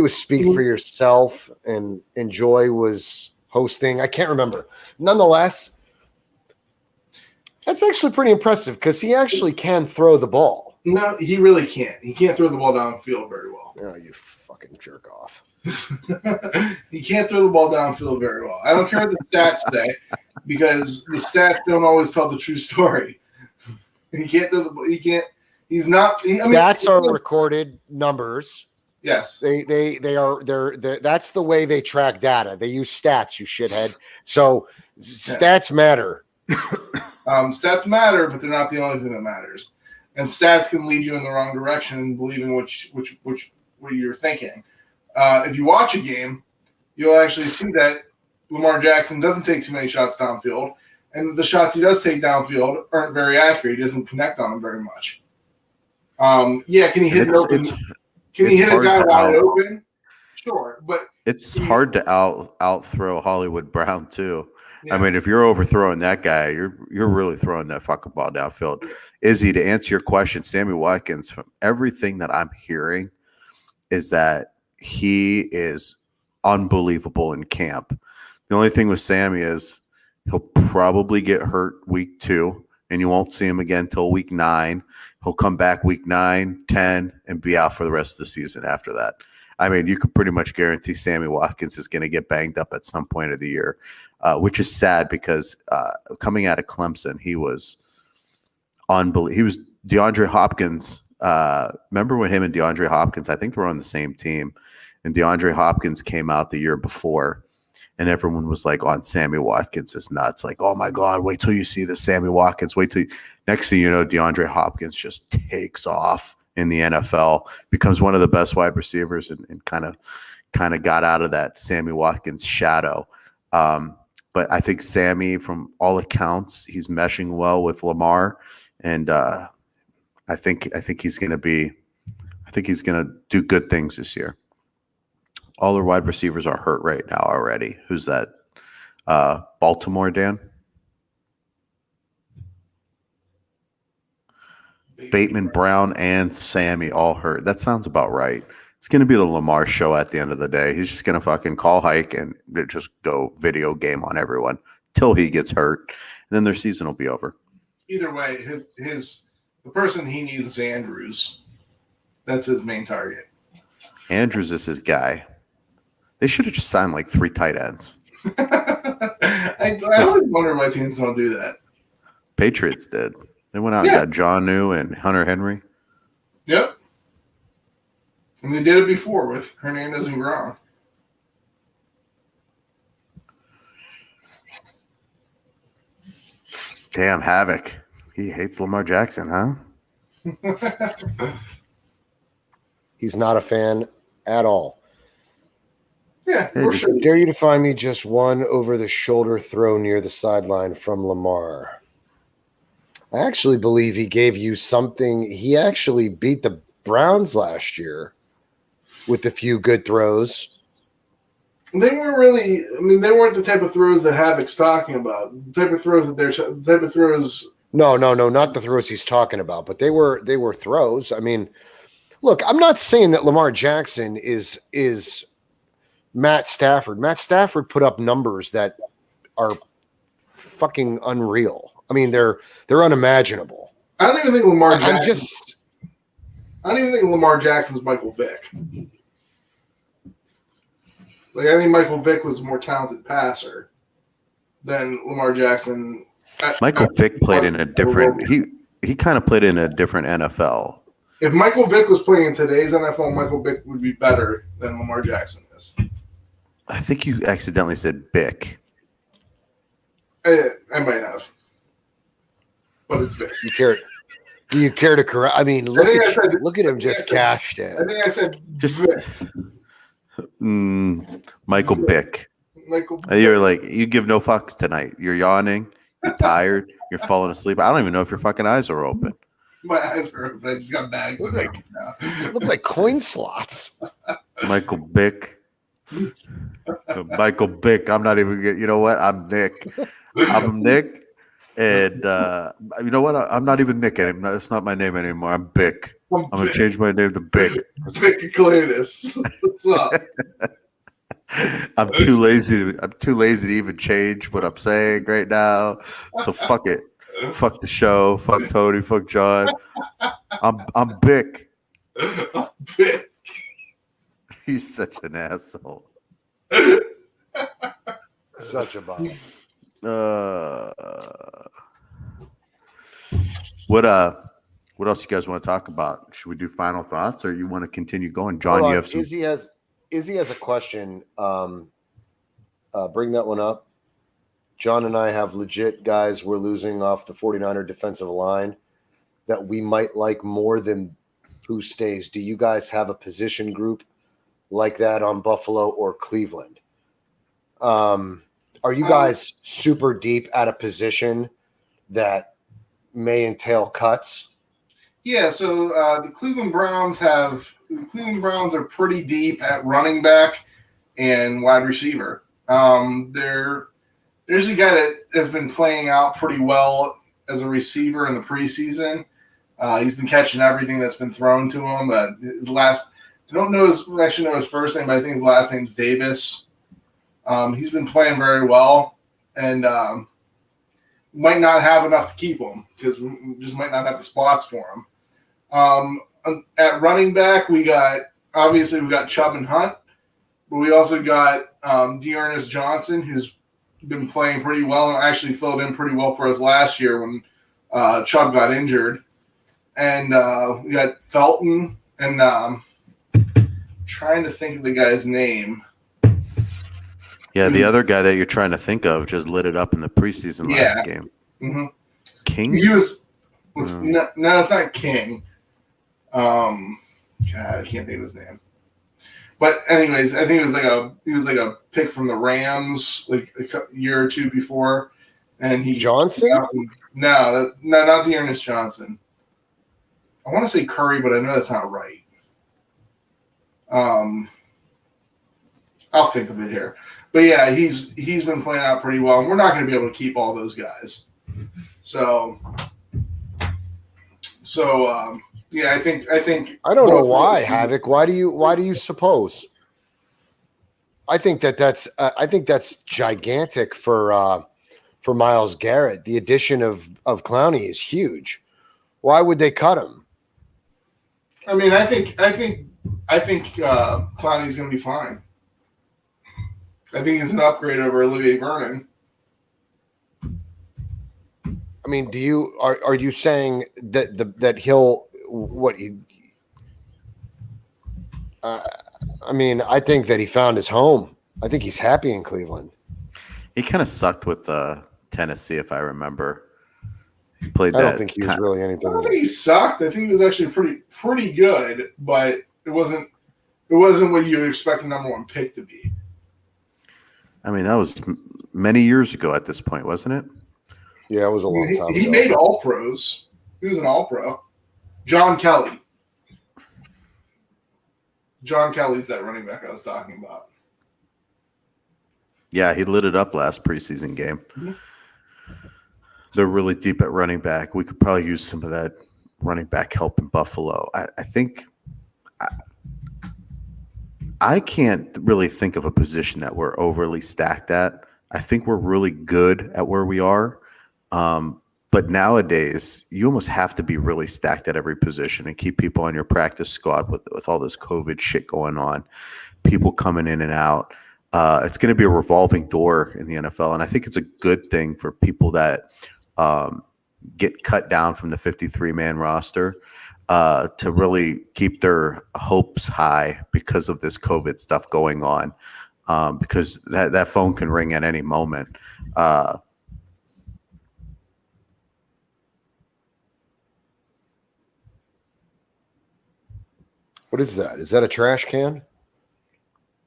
Speak for Yourself, and Joy was hosting. I can't remember. Nonetheless, that's actually pretty impressive because he actually can throw the ball. No, he really can't. He can't throw the ball downfield very well. Oh, you fucking jerk off. He can't throw the ball downfield very well. I don't care what the stats say because the stats don't always tell the true story. He can't throw the ball. He can't. He's not. Stats are recorded numbers. Yes. They are. That's the way they track data. They use stats, you shithead. So stats matter. Stats matter, but they're not the only thing that matters. And stats can lead you in the wrong direction and believing what you're thinking. If you watch a game, you'll actually see that Lamar Jackson doesn't take too many shots downfield, and the shots he does take downfield aren't very accurate. He doesn't connect on them very much. Can he hit it open? Can he hit a guy wide open? Sure, but it's hard to out throw Hollywood Brown too. Yeah. I mean, if you're overthrowing that guy, you're really throwing that fucking ball downfield. Izzy, to answer your question, Sammy Watkins, from everything that I'm hearing, is that he is unbelievable in camp. The only thing with Sammy is he'll probably get hurt week 2, and you won't see him again till week 9. He'll come back week 9, 10, and be out for the rest of the season after that. I mean, you could pretty much guarantee Sammy Watkins is going to get banged up at some point of the year, which is sad because coming out of Clemson, he was unbelievable. He was DeAndre Hopkins. Remember when him and DeAndre Hopkins, I think they were on the same team, and DeAndre Hopkins came out the year before, and everyone was like on Sammy Watkins is nuts. Like, oh my God, wait till you see the Sammy Watkins. Next thing you know, DeAndre Hopkins just takes off in the NFL, becomes one of the best wide receivers, and kind of got out of that Sammy Watkins shadow. But I think Sammy, from all accounts, he's meshing well with Lamar, and I think he's going to do good things this year. All their wide receivers are hurt right now already. Who's that? Baltimore, Dan? Bateman, Brown, and Sammy all hurt. That sounds about right. It's going to be the Lamar show at the end of the day. He's just going to fucking call hike and just go video game on everyone till he gets hurt, and then their season will be over. Either way, the person he needs is Andrews. That's his main target. Andrews is his guy. They should have just signed like 3 tight ends. I always wonder why teams don't do that. Patriots did. They went out and got John New and Hunter Henry. Yep. And they did it before with Hernandez and Gronk. Damn, Havoc. He hates Lamar Jackson, huh? He's not a fan at all. Yeah, Hey, or just- should he? Dare you to find me just one over-the-shoulder throw near the sideline from Lamar. I actually believe he gave you something. He actually beat the Browns last year with a few good throws. They weren't really. I mean, they weren't the type of throws that Havoc's talking about. The type of throws that the type of throws. No, not the throws he's talking about, but they were throws. I mean, look, I'm not saying that Lamar Jackson is Matt Stafford. Matt Stafford put up numbers that are fucking unreal. I mean, they're unimaginable. I don't even think Lamar Jackson. I'm just I don't even think Lamar Jackson's Michael Vick. Like, I think Michael Vick was a more talented passer than Lamar Jackson. Michael Vick played in a different. He kind of played in a different NFL. If Michael Vick was playing in today's NFL, Michael Vick would be better than Lamar Jackson is. I think you accidentally said Bick. I might have, but it's Vick. do you care to correct? I mean, look at him just cashed I in. think I said Just Vick. Michael Bick. Michael. You're like, you give no fucks tonight. You're yawning. You're tired. You're falling asleep. I don't even know if your fucking eyes are open. My eyes are open. I just got bags of Look Vick now. Look like coin slots. Michael Bick. Michael Bick. I'm not even. You know what? I'm Nick. I'm Nick. And you know what? I'm not even Nick anymore. That's not my name anymore. I'm Bick. I'm gonna change my name to Bick. Vic Cletus. What's up? I'm too lazy to even change what I'm saying right now. So fuck it. Fuck the show. Fuck Tony. Fuck John. I'm Bick. Vic. He's such an asshole. Such a bomb. What else you guys want to talk about? Should we do final thoughts, or you want to continue going? John, Hold on. you have some. Izzy has a question. Bring that one up. John and I have legit guys we're losing off the 49er defensive line that we might like more than who stays. Do you guys have a position group like that on Buffalo or Cleveland? Are you guys super deep at a position that may entail cuts? Yeah, so the Cleveland Browns are pretty deep at running back and wide receiver. There's a guy that has been playing out pretty well as a receiver in the preseason. He's been catching everything that's been thrown to him. I don't know his first name, but I think his last name's Davis. He's been playing very well, and might not have enough to keep him because we just might not have the spots for him. At running back, we got Chubb and Hunt, but we also got Dearness Johnson, who's been playing pretty well and actually filled in pretty well for us last year when Chubb got injured. And we got Felton, and trying to think of the guy's name. Yeah, the other guy that you're trying to think of just lit it up in the preseason last game. Mm-hmm. King? He was. No, it's not King. God, I can't think of his name. But anyways, I think he was like a pick from the Rams like a year or two before, and he Johnson? No, not Dearness Johnson. I want to say Curry, but I know that's not right. I'll think of it here. But yeah, he's been playing out pretty well, and we're not going to be able to keep all those guys. So yeah, I think I don't know why, Havoc. Why do you suppose? I think that's gigantic for Myles Garrett. The addition of Clowney is huge. Why would they cut him? I mean, I think Clowney's going to be fine. I think he's an upgrade over Olivier Vernon. I mean, are you saying that he'll what he? I mean, I think that he found his home. I think he's happy in Cleveland. He kind of sucked with Tennessee, if I remember. He played. I don't think he was really I anything. don't think he sucked. I think he was actually pretty good, but it wasn't what you would expect a number one pick to be. I mean, that was many years ago at this point, wasn't it? Yeah, it was a long time He ago. made all pros. He was an all pro. John Kelly. John Kelly's that running back I was talking about. Yeah, he lit it up last preseason game. Mm-hmm. They're really deep at running back. We could probably use some of that running back help in Buffalo. I think I can't really think of a position that we're overly stacked at. I think we're really good at where we are. But nowadays, you almost have to be really stacked at every position and keep people on your practice squad with all this COVID shit going on, people coming in and out. It's going to be a revolving door in the NFL, and I think it's a good thing for people that get cut down from the 53-man roster to really keep their hopes high because of this COVID stuff going on, because that phone can ring at any moment. What is that? Is that a trash can?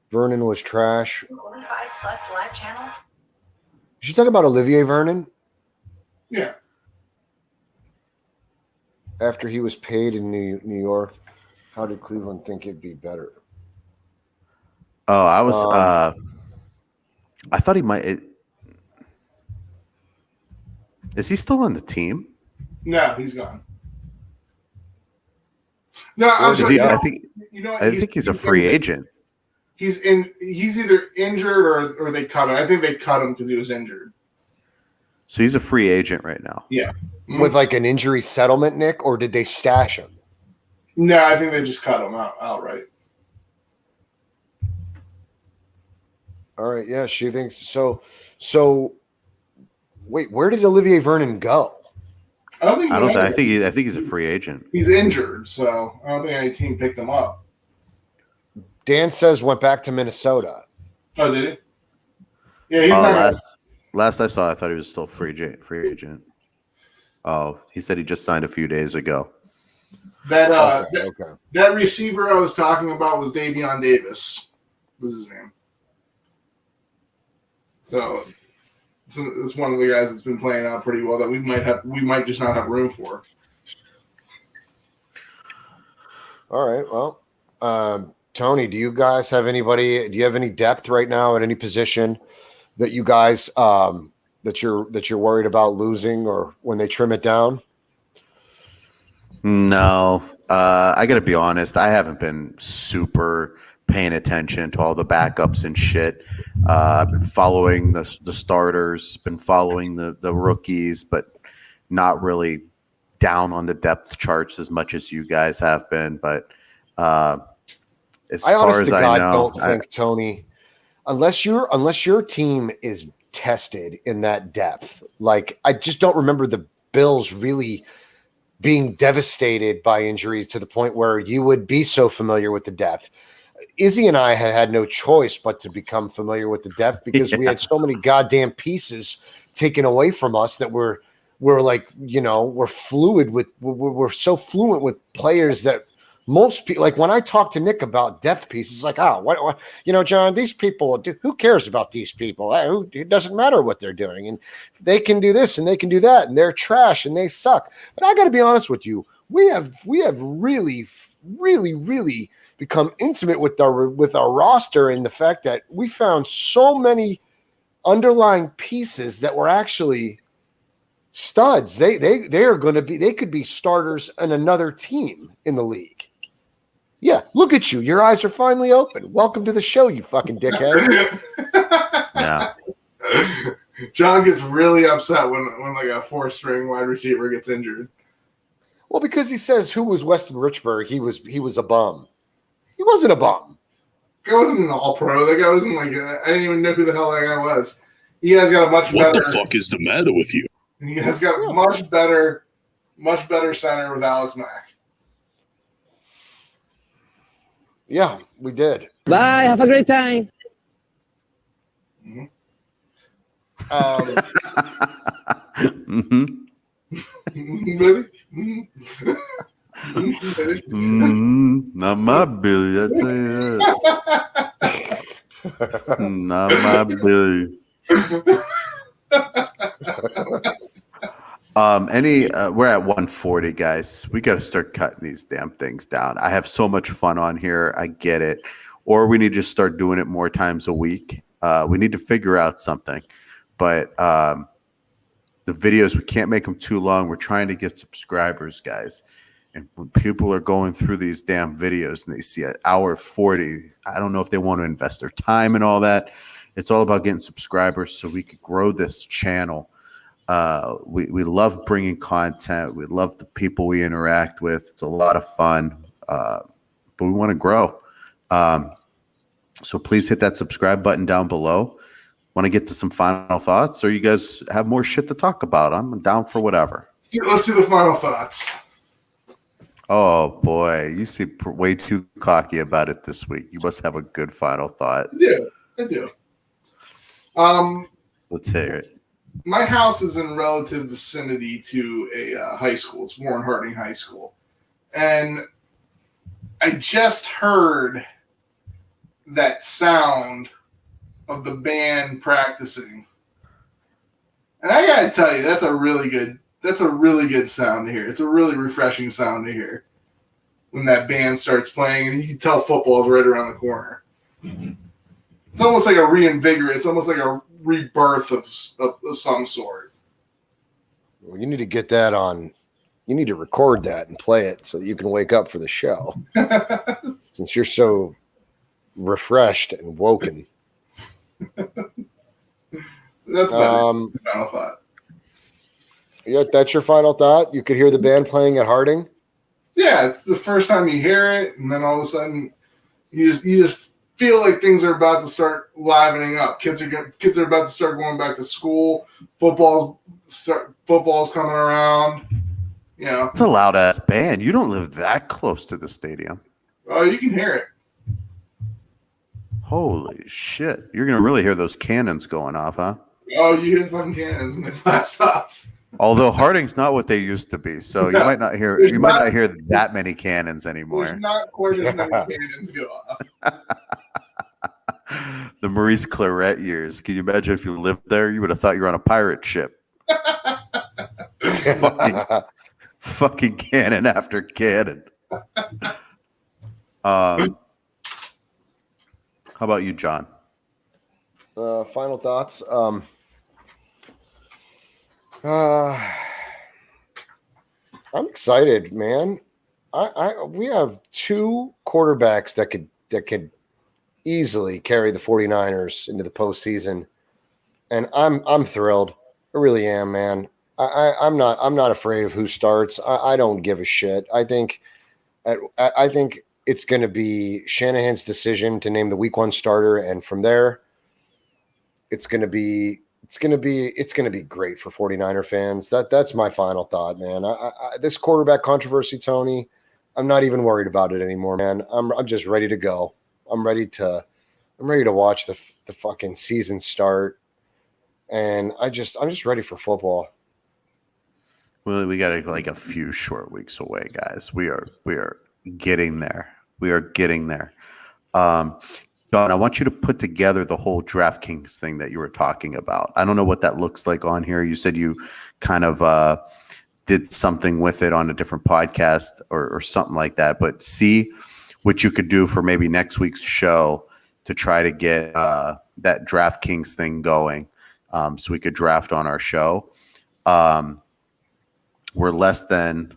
Vernon was trash. 5+ live channels. Did you talk about Olivier Vernon? Yeah. After he was paid in New York, how did Cleveland think it'd be better? Oh, I was. I thought he might. Is he still on the team? No, he's gone. No, I'm Is sorry. he, No, I think. you know what? I think he's a free agent. He's either injured or they cut him. I think they cut him because he was injured. So he's a free agent right now. Yeah. With like an injury settlement, Nick, or did they stash him? No, I think they just cut him outright. All right, yeah, she thinks so. So, wait, where did Olivier Vernon go? I don't think. I think he's a free agent. He's injured, so I don't think any team picked him up. Dan says went back to Minnesota. Oh, did he? Yeah, he's not. Last I saw, I thought he was still free agent. Oh, he said he just signed a few days ago. That Okay. that receiver I was talking about was Davion Davis. Was his name? So it's one of the guys that's been playing out pretty well that we might just not have room for. All right. Well, Tony, do you guys have anybody? Do you have any depth right now at any position that you guys that you're worried about losing, or when they trim it down? No, I got to be honest. I haven't been super paying attention to all the backups and shit. I've been following the starters, been following the rookies, but not really down on the depth charts as much as you guys have been. But as I far honest as to I God know, don't think, Tony, unless your team is tested in that depth, like I just don't remember the Bills really being devastated by injuries to the point where you would be so familiar with the depth. Izzy and I had no choice but to become familiar with the depth because we had so many goddamn pieces taken away from us that we're like, we're fluid with, we're so fluent with players that most people, like when I talk to Nick about depth pieces, like, oh, what John, these people, who cares about these people? It doesn't matter what they're doing. And they can do this and they can do that and they're trash and they suck. But I got to be honest with you. We have really, really, really become intimate with our roster, and the fact that we found so many underlying pieces that were actually studs. They are going to be, they could be starters in another team in the league. Yeah, look at you. Your eyes are finally open. Welcome to the show, you fucking dickhead. yeah. John gets really upset when like a 4-string wide receiver gets injured. Well, because he says, who was Weston Richburg? He was a bum. He wasn't a bum. That guy wasn't an all-pro. That guy wasn't like, I didn't even know who the hell that guy was. You guys got a much What better. the fuck is the matter with you? You guys got a much better center with Alex Mack. Yeah, we did. Bye. Have a great time. Mm-hmm. Mm-hmm. Baby. Not my Billy, I tell you that. Not my Billy. We're at 140, guys. We got to start cutting these damn things down. I have so much fun on here. I get it. Or we need to start doing it more times a week. We need to figure out something. But the videos, we can't make them too long. We're trying to get subscribers, guys. And when people are going through these damn videos and they see an hour 40, I don't know if they want to invest their time and all that. It's all about getting subscribers so we could grow this channel. We love bringing content. We love the people we interact with. It's a lot of fun, but we want to grow. So please hit that subscribe button down below. Want to get to some final thoughts, or you guys have more shit to talk about? I'm down for whatever. Let's do the final thoughts. Oh boy, you seem way too cocky about it this week. You must have a good final thought. I do. Let's hear it. My house is in relative vicinity to a high school. It's Warren Harding High School. And I just heard that sound of the band practicing. And I gotta tell you, that's a really good sound to hear. It's a really refreshing sound to hear when that band starts playing and you can tell football is right around the corner. It's almost like a reinvigorate. It's almost like a rebirth of some sort. Well, you need to get that on. You need to record that and play it so that you can wake up for the show. Since you're so refreshed and woken. That's my final thought. Yeah, that's your final thought. You could hear the band playing at Harding. Yeah, it's the first time you hear it, and then all of a sudden, you just feel like things are about to start livening up. Kids are about to start going back to school. Football's coming around. You know, It's a loud ass band. You don't live that close to the stadium. Oh, you can hear it. Holy shit! You're gonna really hear those cannons going off, huh? Oh, you hear the fucking cannons and they blast off. Although Harding's not what they used to be, so you might not hear that many cannons anymore. There's not quite as many cannons go off. The Maurice Claret years. Can you imagine if you lived there? You would have thought you were on a pirate ship. fucking cannon after cannon. How about you, John? Final thoughts. I'm excited, man. We have two quarterbacks that could easily carry the 49ers into the postseason, and I'm thrilled. I really am, man. I'm not afraid of who starts. I don't give a shit. I think it's going to be Shanahan's decision to name the Week 1 starter, and from there, it's going to be great for 49er fans. That's my final thought, man. This quarterback controversy, Tony, I'm not even worried about it anymore, man. I'm just ready to go. I'm ready to watch the fucking season start, and I'm just ready for football. Well, we got like a few short weeks away, guys. We are getting there. We are getting there. John, I want you to put together the whole DraftKings thing that you were talking about. I don't know what that looks like on here. You said you kind of did something with it on a different podcast or something like that. But see what you could do for maybe next week's show to try to get that DraftKings thing going, so we could draft on our show. We're less than,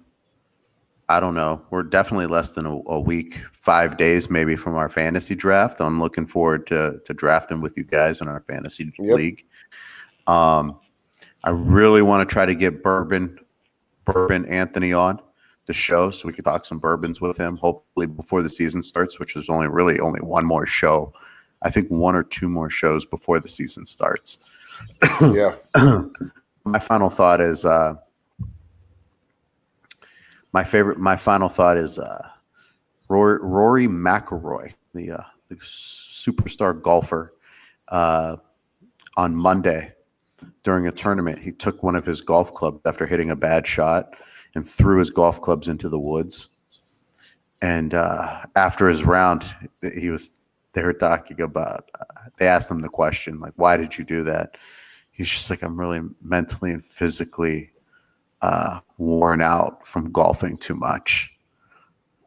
I don't know, we're definitely less than a week, 5 days maybe from our fantasy draft. I'm looking forward to drafting with you guys in our fantasy league. I really want to try to get Bourbon Anthony on the show so we could talk some bourbons with him, hopefully before the season starts, which is only one more show. I think one or two more shows before the season starts. Yeah. My final thought is my final thought is Rory McIlroy, the superstar golfer, on Monday during a tournament. He took one of his golf clubs after hitting a bad shot and threw his golf clubs into the woods. And after his round, he was they were talking about. They asked him the question, like, "Why did you do that?" He's just like, "I'm really mentally and physically worn out from golfing too much."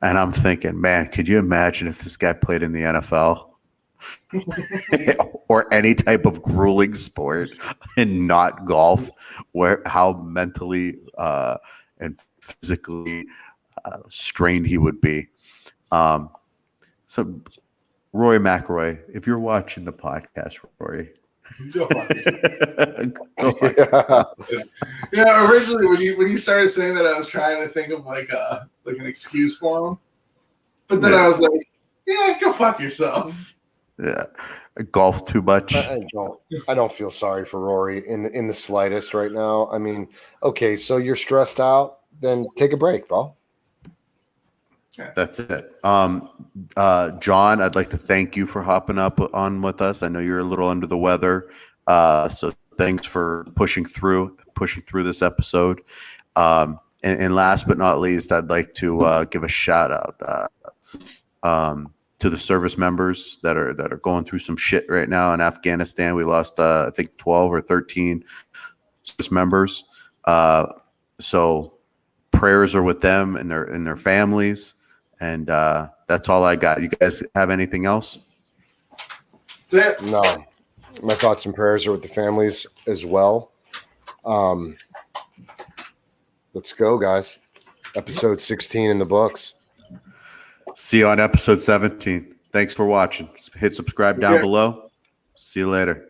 And I'm thinking, man, could you imagine if this guy played in the NFL or any type of grueling sport and not golf, where how mentally and physically strained he would be. So, Rory McIlroy, if you're watching the podcast, Rory, Go fuck yourself. go fuck Yeah, originally when you started saying that, I was trying to think of like an excuse for him, but then I was like, yeah, go fuck yourself. Yeah, golf too much. I don't feel sorry for Rory in the slightest right now. I mean, okay, so you're stressed out, then take a break, bro. That's it. John, I'd like to thank you for hopping up on with us. I know you're a little under the weather, so thanks for pushing through this episode. And last but not least, I'd like to give a shout out to the service members that are going through some shit right now in Afghanistan. We lost I think 12 or 13 service members. So prayers are with them and their families. And that's all I got. You guys have anything else? That's it. No, my thoughts and prayers are with the families as well. Let's go, guys. Episode 16 in the books. See you on episode 17. Thanks for watching. Hit subscribe down below. See you later.